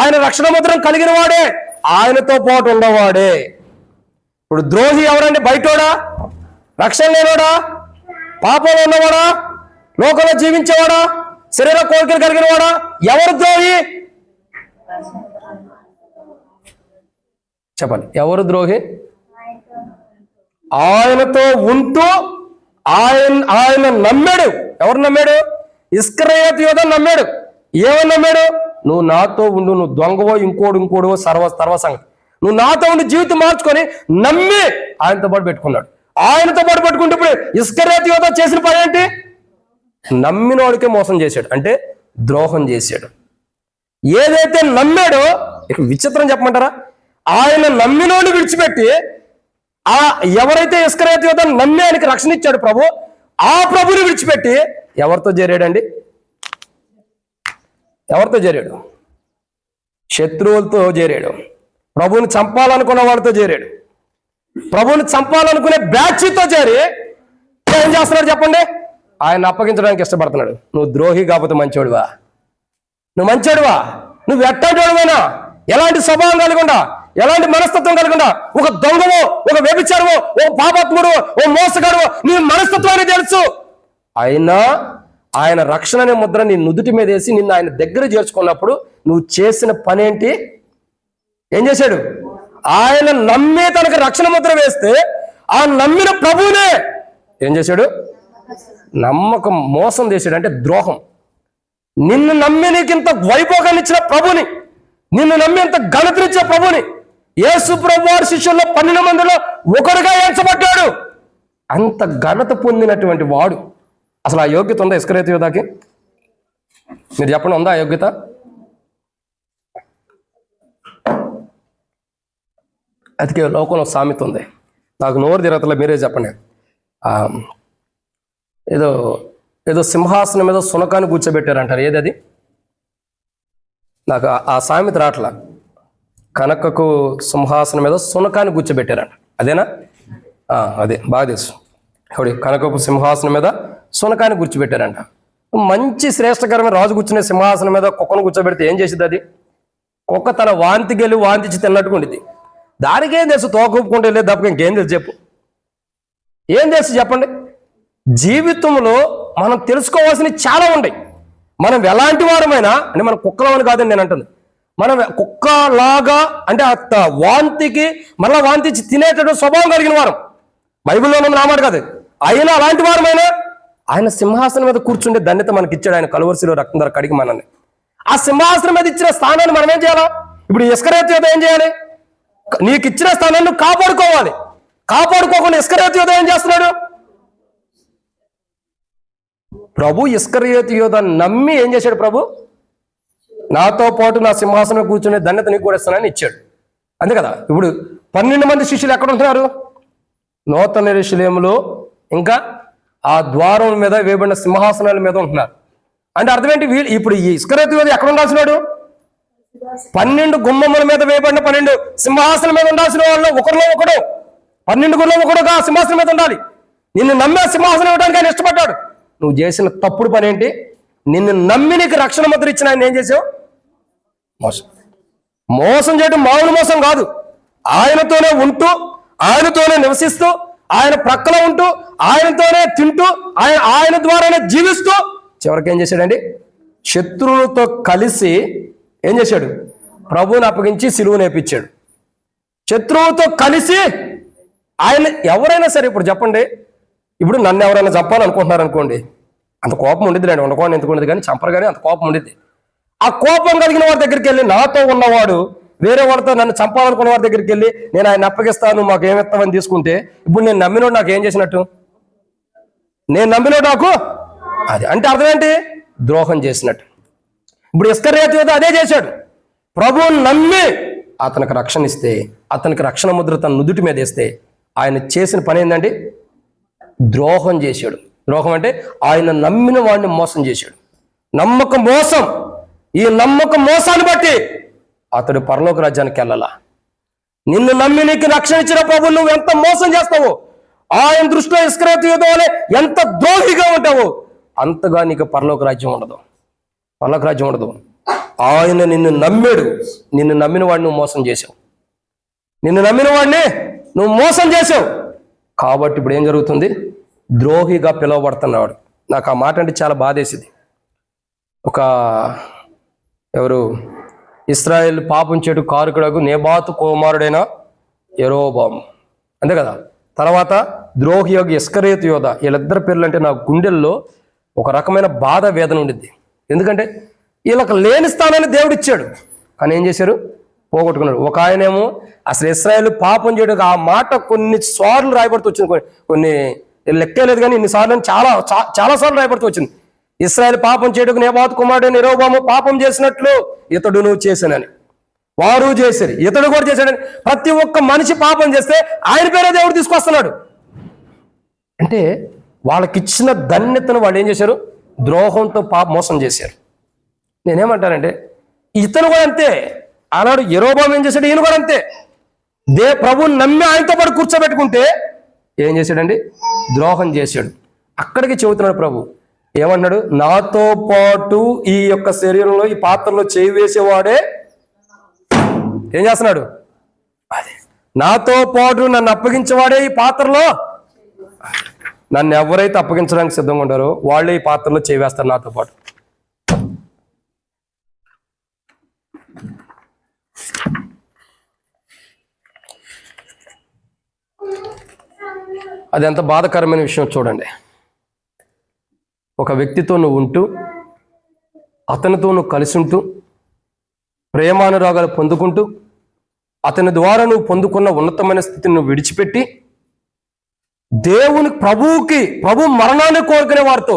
ఆయన రక్షణ ముద్రం కలిగిన వాడే, ఆయనతో పాటు ఉన్నవాడే. ఇప్పుడు ద్రోహి ఎవరంటే బయటోడా, రక్షణ లేనివాడా, పాపంలో ఉన్నవాడా, లోకంలో జీవించేవాడా, శరీర కోరికలు కలిగిన వాడా? ఎవరు ద్రోహి చెప్పండి? ఎవరు ద్రోహి? ఆయనతో ఉంటూ ఆయన నమ్మాడు. ఎవరు నమ్మాడు? ఇస్కరియోతు యూదా నమ్మాడు. ఏమని నమ్మాడు? నువ్వు నాతో ఉండు, నువ్వు దొంగవో ఇంకోడువో సర్వ సంగతి, నువ్వు నాతో ఉండి జీవితం మార్చుకొని నమ్మి ఆయనతో పాటు పెట్టుకున్నాడు. ఆయనతో పాటు పెట్టుకుంటే ఇప్పుడు ఇస్కరియోతు యూదా చేసిన పని ఏంటి? నమ్మిన వాడికే మోసం చేశాడు, అంటే ద్రోహం చేశాడు. ఏదైతే నమ్మాడో, ఇక విచిత్రం చెప్పమంటారా, ఆయన నమ్మినోని విడిచిపెట్టి ఎవరైతే ఇస్కరియోతు యూదా నమ్మి ఆయనకి రక్షణ ఇచ్చాడు ప్రభు, ఆ ప్రభుని విడిచిపెట్టి ఎవరితో చేరాడండి? ఎవరితో చేరాడు? శత్రువులతో చేరాడు. ప్రభువుని చంపాలనుకున్న వాడితో చేరాడు. ప్రభువుని చంపాలనుకునే బ్యాచ్తో చేరి ఏం చేస్తున్నాడు చెప్పండి? ఆయన అప్పగించడానికి ఇష్టపడుతున్నాడు. నువ్వు ద్రోహి కాకపోతే మంచోడువా? నువ్వు మంచోడువా? నువ్వు ఎట్టాడోడువైనా, ఎలాంటి స్వభావం కలిగకుండా, ఎలాంటి మనస్తత్వం కలగకుండా ఒక దొంగవో, ఒక వ్యభిచారమో, ఒక పాపాత్ముడు, ఓ మోసగాడు, నీ మనస్తత్వాన్ని తెలుసు. అయినా ఆయన రక్షణ అనే ముద్ర నీ నుదుటి మీద వేసి నిన్ను ఆయన దగ్గర చేర్చుకున్నప్పుడు నువ్వు చేసిన పని ఏంటి? ఏం చేశాడు? ఆయన నమ్మి తనకు రక్షణ ముద్ర వేస్తే ఆ నమ్మిన ప్రభువునే ఏం చేశాడు? నమ్మకం మోసం చేశాడు, అంటే ద్రోహం. నిన్ను నమ్మి నీకు ఇంత వైభోగాన్ని ఇచ్చిన ప్రభుని, నిన్ను నమ్మి ఇంత ఘనతనిచ్చే ప్రభుని, యేసు ప్రభు వారి శిష్యుల్లో 12 మందిలో ఒకరుగా ఎంచబడ్డాడు. అంత ఘనత పొందినటువంటి వాడు అసలు ఆ యోగ్యత ఉందా ఇస్కరియోతు యూదాకి? మీరు చెప్పండి, ఉందా ఆ యోగ్యత? అతికే లోకంలో సామెత ఉంది, నాకు నోరు తిరగతలో మీరే చెప్పండి. ఏదో ఏదో సింహాసనం మీద సునకాన్ని కూర్చోబెట్టారంటారు, ఏది అది? నాకు ఆ సామెత రాట్లా. కనకకు సింహాసనం మీద సునకాన్ని కూర్చోబెట్టారంట, అదేనా? అదే, బాగా తెలుసు. ఇప్పుడు కనకపు సింహాసనం మీద సునకాన్ని కూర్చోబెట్టారంట. మంచి శ్రేష్టకరమైన రాజు కూర్చునే సింహాసనం మీద కుక్కను కూర్చోబెడితే ఏం చేసింది అది? కుక్క తన వాంతికి వెళ్ళి వాంతించి తిన్నట్టుగా ఉండేది. దానికి ఏం తెలుసు? తోకూపుకుంటే వెళ్ళేది తప్ప ఇంకేం తెలుసు చెప్పు? ఏం తెలుసు చెప్పండి? జీవితంలో మనం తెలుసుకోవాల్సినవి చాలా ఉన్నాయి. మనం ఎలాంటి వారమైనా, అంటే మనం కుక్కలమని కాదని నేను అంటుంది, మనం కుక్కలాగా అంటే వాంతికి మళ్ళా వాంతించి తినేటటువంటి స్వభావం కలిగిన వారం. బైబిల్లో ఉన్న నామాట కాదు. అయినా అలాంటి వారమైనా ఆయన సింహాసనం మీద కూర్చుండే ధన్యత మనకి ఇచ్చాడు. ఆయన కలువరిశిలో రక్తం ధర కడిగి మనల్ని ఆ సింహాసనం మీద ఇచ్చిన స్థానాన్ని మనం ఏం చేయాలా? ఇప్పుడు ఇస్కరియోతు యూదా ఏం చేయాలి? నీకు ఇచ్చిన స్థానాన్ని కాపాడుకోవాలి. కాపాడుకోకుండా ఇస్కరియోతు యూదా ఏం చేస్తున్నాడు? ప్రభు ఇస్కరియోతు యూదా నమ్మి ఏం చేశాడు? ప్రభు నాతో పాటు నా సింహాసనం కూర్చునే ధన్యత నీకు కూడా ఇస్తానని ఇచ్చాడు, అంతే కదా. ఇప్పుడు 12 మంది శిష్యులు ఎక్కడ ఉంటున్నారు? నూతన యెరూషలేములో, ఇంకా ఆ ద్వారం మీద వేయబడిన సింహాసనాల మీద ఉంటున్నారు. అంటే అర్థం ఏంటి? ఇప్పుడు ఈ ఇస్కరియోతు యూదా ఎక్కడ ఉండాల్సినాడు? 12 గుమ్మముల మీద వేయబడిన 12 సింహాసనం మీద ఉండాల్సిన వాళ్ళు ఒకరిలో ఒకడు, 12 గుమ్మలో ఒకడుగా సింహాసనం మీద ఉండాలి. నిన్ను నమ్మే సింహాసనం ఇవ్వడానికి ఆయన ఇష్టపడ్డాడు. నువ్వు చేసిన తప్పుడు పని ఏంటి? నిన్ను నమ్మి నీకు రక్షణ ముద్ర ఇచ్చిన ఆయన ఏం చేసావు? మోసం చేయడం మామూలు మోసం కాదు. ఆయనతోనే ఉంటూ, ఆయనతోనే నివసిస్తూ, ఆయన ప్రక్కన ఉంటూ, ఆయనతోనే తింటూ, ఆయన ద్వారానే జీవిస్తూ చివరికి ఏం చేశాడండి? శత్రువులతో కలిసి ఏం చేశాడు? ప్రభువుని అప్పగించి సిలువ నేర్పించాడు. శత్రువుతో కలిసి ఆయన ఎవరైనా సరే, ఇప్పుడు చెప్పండి, ఇప్పుడు నన్ను ఎవరైనా చంపాలనుకుంటున్నారు అనుకోండి, అంత కోపం ఉండేది రండి, ఉండకూడదు ఎందుకు ఉండేది, కానీ చంపరు, కానీ అంత కోపం ఉండేది. ఆ కోపం కలిగిన వారి దగ్గరికి వెళ్ళి, నాతో ఉన్నవాడు వేరే వాడితో నన్ను చంపాలనుకున్న వారి దగ్గరికి వెళ్ళి నేను ఆయన అప్పగిస్తాను, మాకు ఏమిస్తామని తీసుకుంటే, ఇప్పుడు నేను నమ్మినోడు నాకు ఏం చేసినట్టు? నేను నమ్మినోడు నాకు అది అంటే అర్థం ఏంటి? ద్రోహం చేసినట్టు. ఇప్పుడు ఇస్కరియోతు యూదా అదే చేశాడు. ప్రభువుని నమ్మి అతనికి రక్షణ ఇస్తే, అతనికి రక్షణ ముద్ర తన నుదుటి మీద వేస్తే, ఆయన చేసిన పని ఏంటంటే ద్రోహం చేశాడు. ద్రోహం అంటే ఆయన నమ్మిన వాడిని మోసం చేశాడు. నమ్మక మోసం. ఈ నమ్మక మోసాన్ని బట్టి అతడు పరలోక రాజ్యానికి వెళ్ళాలా. నిన్ను నమ్మి నీకు రక్షణ ఇచ్చిన ప్రభు నువ్వు ఎంత మోసం చేస్తావో, ఆయన దృష్టిలో ఇస్కరియోతు యూదా వలె ఎంత ద్రోహిగా ఉంటావో, అంతగా నీకు పరలోక రాజ్యం ఉండదు. పరలోక రాజ్యం ఉండదు. ఆయన నిన్ను నమ్మాడు. నిన్ను నమ్మిన వాడిని నువ్వు మోసం చేసావు. నిన్ను నమ్మిన వాడిని నువ్వు మోసం చేసావు. కాబట్టి ఇప్పుడు ఏం జరుగుతుంది? ద్రోహిగా పిలువబడుతున్నాడు. నాకు ఆ మాట అంటే చాలా బాధేసింది. ఎవరు ఇశ్రాయేల్ పాపం చెడు కారుకుడకు నేబాతు కుమారుడైన యెరోబాము, అంతే కదా. తర్వాత ద్రోహి యొక్క ఇస్కరియోతు యూదా, వీళ్ళిద్దరి పేర్లు అంటే నా గుండెల్లో ఒక రకమైన బాధ వేదన ఉండిద్ది. ఎందుకంటే వీళ్ళకి లేని స్థానాన్ని దేవుడు ఇచ్చాడు, కానీ ఏం చేశారు? పోగొట్టుకున్నాడు. ఒక ఆయనేమో అసలు ఇశ్రాయేల్ పాపం చేయడానికి ఆ మాట కొన్ని సార్లు రాయబడుతూ వచ్చింది, కొన్ని లెక్కలేదు కానీ ఇన్నిసార్లు చాలా సార్లు రాయబడుతూ వచ్చింది. ఇశ్రాయేల్ పాపం చేయడానికి నేబాతు కుమారుడైన యెరోబాము పాపం చేసినట్లు ఇతడును చేశానని, వారు చేశారు, ఇతడు కూడా చేశాడని. ప్రతి ఒక్క మనిషి పాపం చేస్తే ఆయన పేరే దేవుడు తీసుకొస్తున్నాడు. అంటే వాళ్ళకిచ్చిన ధన్యతను వాళ్ళు ఏం చేశారు? ద్రోహంతో మోసం చేశారు. నేనేమంటానంటే ఇతను కూడా అంతే. ఆనాడు యెరోబాము ఏం చేశాడు? ఈయన కూడా అంతే. ప్రభువుని నమ్మి ఆయనతో పాటు కూర్చోబెట్టుకుంటే ఏం చేశాడండి? ద్రోహం చేశాడు. అక్కడికి చెబుతున్నాడు ప్రభు. ఏమన్నాడు? నాతో పాటు ఈ యొక్క శరీరంలో ఈ పాత్రలో చేయి వేసేవాడే ఏం చేస్తున్నాడు? నాతో పాటు నన్ను అప్పగించేవాడే ఈ పాత్రలో, నన్ను ఎవరైతే అప్పగించడానికి సిద్ధంగా ఉంటారో వాళ్ళే ఈ పాత్రలో చేవేస్తారు నాతో పాటు. అది ఎంత బాధాకరమైన విషయం చూడండి. ఒక వ్యక్తితో నువ్వు ఉంటూ, అతనితో నువ్వు కలిసి ఉంటూ, ప్రేమానురాగాలు పొందుకుంటూ, అతని ద్వారా నువ్వు పొందుకున్న ఉన్నతమైన స్థితిని నువ్వు విడిచిపెట్టి ప్రభు మరణాన్ని కోరుకునే వారితో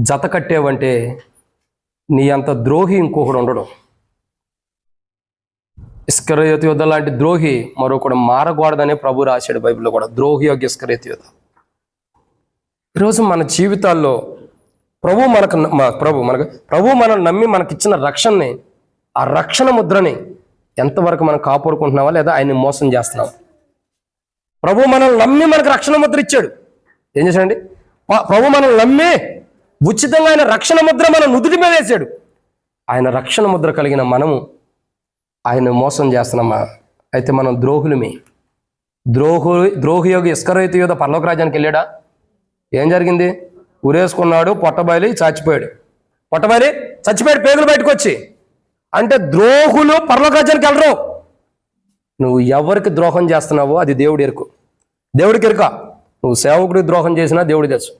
జత కట్టేవంటే నీ అంత ద్రోహి ఇంకొకడు ఉండడు. ఇస్కరియోతు యోధ లాంటి ద్రోహి మరొకడు మారకూడదనే ప్రభు రాశాడు బైబిల్లో కూడా. ద్రోహి యొక్క ఇస్కరియోతు యోధ. ఈరోజు మన జీవితాల్లో ప్రభు మనల్ని నమ్మి మనకిచ్చిన రక్షణని, ఆ రక్షణ ముద్రని ఎంతవరకు మనం కాపాడుకుంటున్నావా లేదా ఆయన్ని మోసం చేస్తున్నావా? ప్రభు మనల్ని నమ్మి మనకు రక్షణ ముద్ర ఇచ్చాడు. ఏం చేశాడండి? ప్రభు మనల్ని నమ్మి ఉచితంగా ఆయన రక్షణ ముద్ర మన నుదుటి మీద వేసాడు. ఆయన రక్షణ ముద్ర కలిగిన మనము ఆయన మోసం చేస్తున్నామా? అయితే మనం ద్రోహులమే. ద్రోహి యోగి ఇస్కరియోతు యోధ పరలోక రాజ్యానికి వెళ్ళాడా? ఏం జరిగింది? ఉరేసుకున్నాడు, పొట్టబయలి చచ్చిపోయాడు. పేగులు బయటకు వచ్చి. అంటే ద్రోహులు పరలోక రాజ్యానికి వెళ్ళరు. నువ్వు ఎవరికి ద్రోహం చేస్తున్నావో అది దేవుడికి ఎరుక. నువ్వు సేవకుడికి ద్రోహం చేసినా దేవుడు తెలుసు,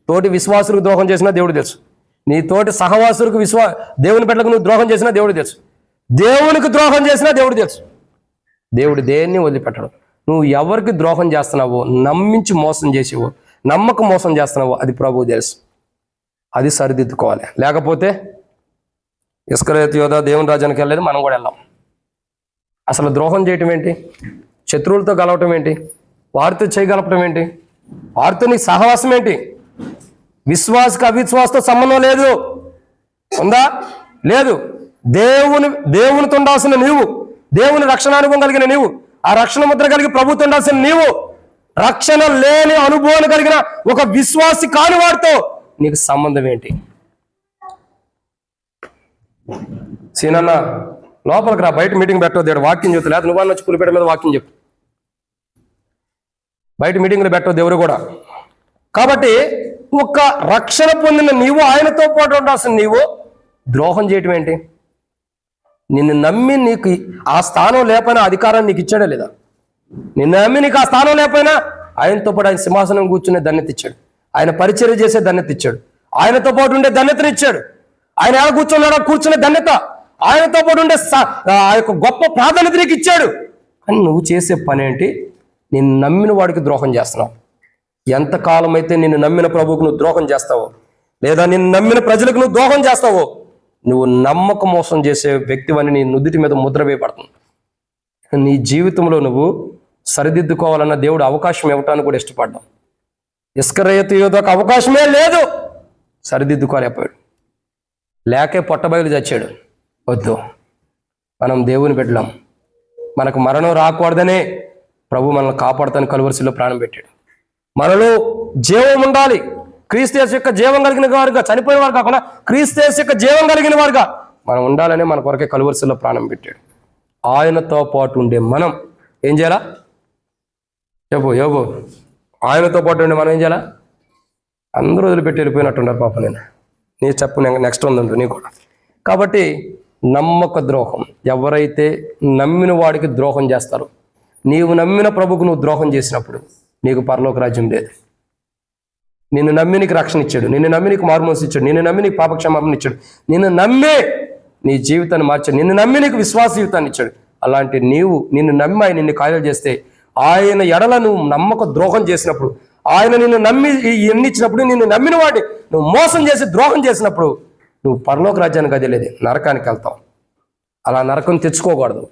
తోటి విశ్వాసులకు ద్రోహం చేసినా దేవుడు తెలుసు, నీ తోటి సహవాసులకు దేవుని బిడ్డలకు నువ్వు ద్రోహం చేసినా దేవుడు తెలుసు, దేవునికి ద్రోహం చేసినా దేవుడు తెలుసు. దేవుడు దేన్ని వదిలిపెట్టడు. నువ్వు ఎవరికి ద్రోహం చేస్తున్నావో, నమ్మించి మోసం చేసేవో, నమ్మకం మోసం చేస్తున్నావో అది ప్రభువు తెలుసు. అది సరిదిద్దుకోవాలి. లేకపోతే ఇస్కరియోతు యోధ దేవుని రాజ్యానికి వెళ్ళలేదు, మనం కూడా వెళ్ళాం. అసలు ద్రోహం చేయటం ఏంటి? శత్రువులతో కలవటం ఏంటి? వారితో చేయగలపటం ఏంటి? వారితో నీ సహవాసం ఏంటి? విశ్వాసకు అవిశ్వాసతో సంబంధం లేదు. ఉందా? లేదు. దేవునితో ఉండాల్సిన నీవు, దేవుని రక్షణ అనుభవం కలిగిన నీవు, ఆ రక్షణ ముద్ర కలిగి ప్రభుత్వం ఉండాల్సిన నీవు, రక్షణ లేని అనుభవం కలిగిన ఒక విశ్వాసి కాని వాడితో నీకు సంబంధం ఏంటి? సీనన్న లోపలికి రా, బయట మీటింగ్ పెట్టవద్దు. వాక్యం చెప్తా, లేదా నువ్వు వచ్చి పులిపేట మీద వాక్యం చెప్పు. బయట మీటింగ్లు పెట్టవద్దు ఎవరు కూడా. కాబట్టి ఒక రక్షణ పొందిన నీవు, ఆయనతో పాటు ఉండాల్సిన నీవు ద్రోహం చేయటం ఏంటి? నిన్ను నమ్మి నీకు ఆ స్థానం లేకపోయినా అధికారాన్ని నీకు ఇచ్చాడా లేదా? నిన్ను నమ్మి నీకు ఆ స్థానం లేకపోయినా ఆయనతో పాటు ఆయన సింహాసనం కూర్చునే ధన్యత ఇచ్చాడు, ఆయన పరిచర్య చేసే ధన్యత ఇచ్చాడు, ఆయనతో పాటు ఉండే ధన్యతను ఇచ్చాడు. ఆయన ఎలా కూర్చున్నాడో కూర్చునే ధన్యత, ఆయనతో పాటు ఉండే ఆ యొక్క గొప్ప ప్రాధాన్యత నీకు ఇచ్చాడు. కానీ నువ్వు చేసే పని ఏంటి? నిన్ను నమ్మిన వాడికి ద్రోహం చేస్తున్నావు. ఎంతకాలం అయితే నిన్ను నమ్మిన ప్రభువుకు నువ్వు ద్రోహం చేస్తావో, లేదా నిన్ను నమ్మిన ప్రజలకు నువ్వు ద్రోహం చేస్తావో, నువ్వు నమ్మకం మోసం చేసే వ్యక్తివని నీ నుదుటి మీద ముద్ర వేయబడుతుంది. నీ జీవితంలో నువ్వు సరిదిద్దుకోవాలన్న దేవుడు అవకాశం ఇవ్వటానికి కూడా ఇష్టపడ్డాం. ఇస్కరియోతు యోధకు అవకాశమే లేదు, సరిదిద్దుకోలేకపోయాడు. లేకే పొట్టబయలు చచ్చాడు. వద్దు, మనం దేవుని బిడ్డలం, మనకు మరణం రాకూడదనే ప్రభు మనల్ని కాపాడుతాను కలువరిశిలో ప్రాణం పెట్టాడు. మనలో జీవం ఉండాలి. క్రీస్తు యేసు యొక్క జీవం కలిగిన వారుగా, చనిపోయిన వారు కాకుండా క్రీస్తు యేసు యొక్క జీవం కలిగిన వారుగా మనం ఉండాలని మన కొరకే కలువరిశిలో ప్రాణం పెట్టాడు. ఆయనతో పాటు ఉండే మనం ఏం చేయాలా? యోబు ఆయనతో పాటు ఉండే మనం ఏం చేయాలా? అందరూ వదిలిపెట్టి వెళ్ళిపోయినట్టున్నారు పాప. నీ చెప్పు, నెక్స్ట్ ఉంది నీ కూడా. కాబట్టి నమ్మక ద్రోహం, ఎవరైతే నమ్మిన వాడికి ద్రోహం చేస్తారో, నీవు నమ్మిన ప్రభుకు నువ్వు ద్రోహం చేసినప్పుడు నీకు పరలోక రాజ్యం లేదు. నిన్ను నమ్మి నీకు రక్షణ ఇచ్చాడు, నిన్ను నమ్మి నీకు మార్మోన్స్ ఇచ్చాడు, నిన్ను నమ్మి నీకు పాపక్షమాపణ ఇచ్చాడు, నిన్ను నమ్మే నీ జీవితాన్ని మార్చాడు, నిన్ను నమ్మి నీకు విశ్వాస జీవితాన్ని ఇచ్చాడు. అలాంటి నిన్ను నమ్మి ఆయన నిన్ను కార్యాలు చేస్తే, ఆయన ఎడల నువ్వు నమ్మక ద్రోహం చేసినప్పుడు, ఆయన నిన్ను నమ్మి ఎన్ని ఇచ్చినప్పుడు, నిన్ను నమ్మిన వాడి నువ్వు మోసం చేసి ద్రోహం చేసినప్పుడు నువ్వు పరలోక రాజ్యానికి అదేలేదు, నరకానికి వెళ్తావు. అలా నరకం తెచ్చుకోకూడదు.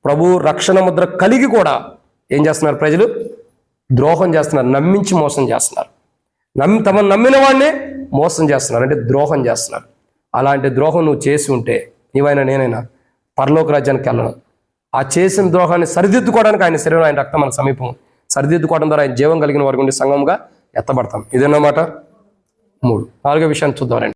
ప్రభు రక్షణ ముద్ర కలిగి కూడా ఏం చేస్తున్నారు? ప్రజలు ద్రోహం చేస్తున్నారు, నమ్మించి మోసం చేస్తున్నారు. తమను నమ్మిన వాడిని మోసం చేస్తున్నారు, అంటే ద్రోహం చేస్తున్నారు. అలాంటి ద్రోహం నువ్వు చేసి ఉంటే, నీవైనా నేనైనా పరలోక రాజ్యానికి వెళ్ళను. ఆ చేసిన ద్రోహాన్ని సరిదిద్దుకోవడానికి ఆయన శరీరం, ఆయన రక్తం మన సమీపం, సరిదిద్దుకోవడం ద్వారా ఆయన జీవం కలిగిన వారికి ఉండే సంఘంగా ఎత్తబడతాం. ఇదన్నమాట 3. 4వ విషయాన్ని చూద్దాం రండి.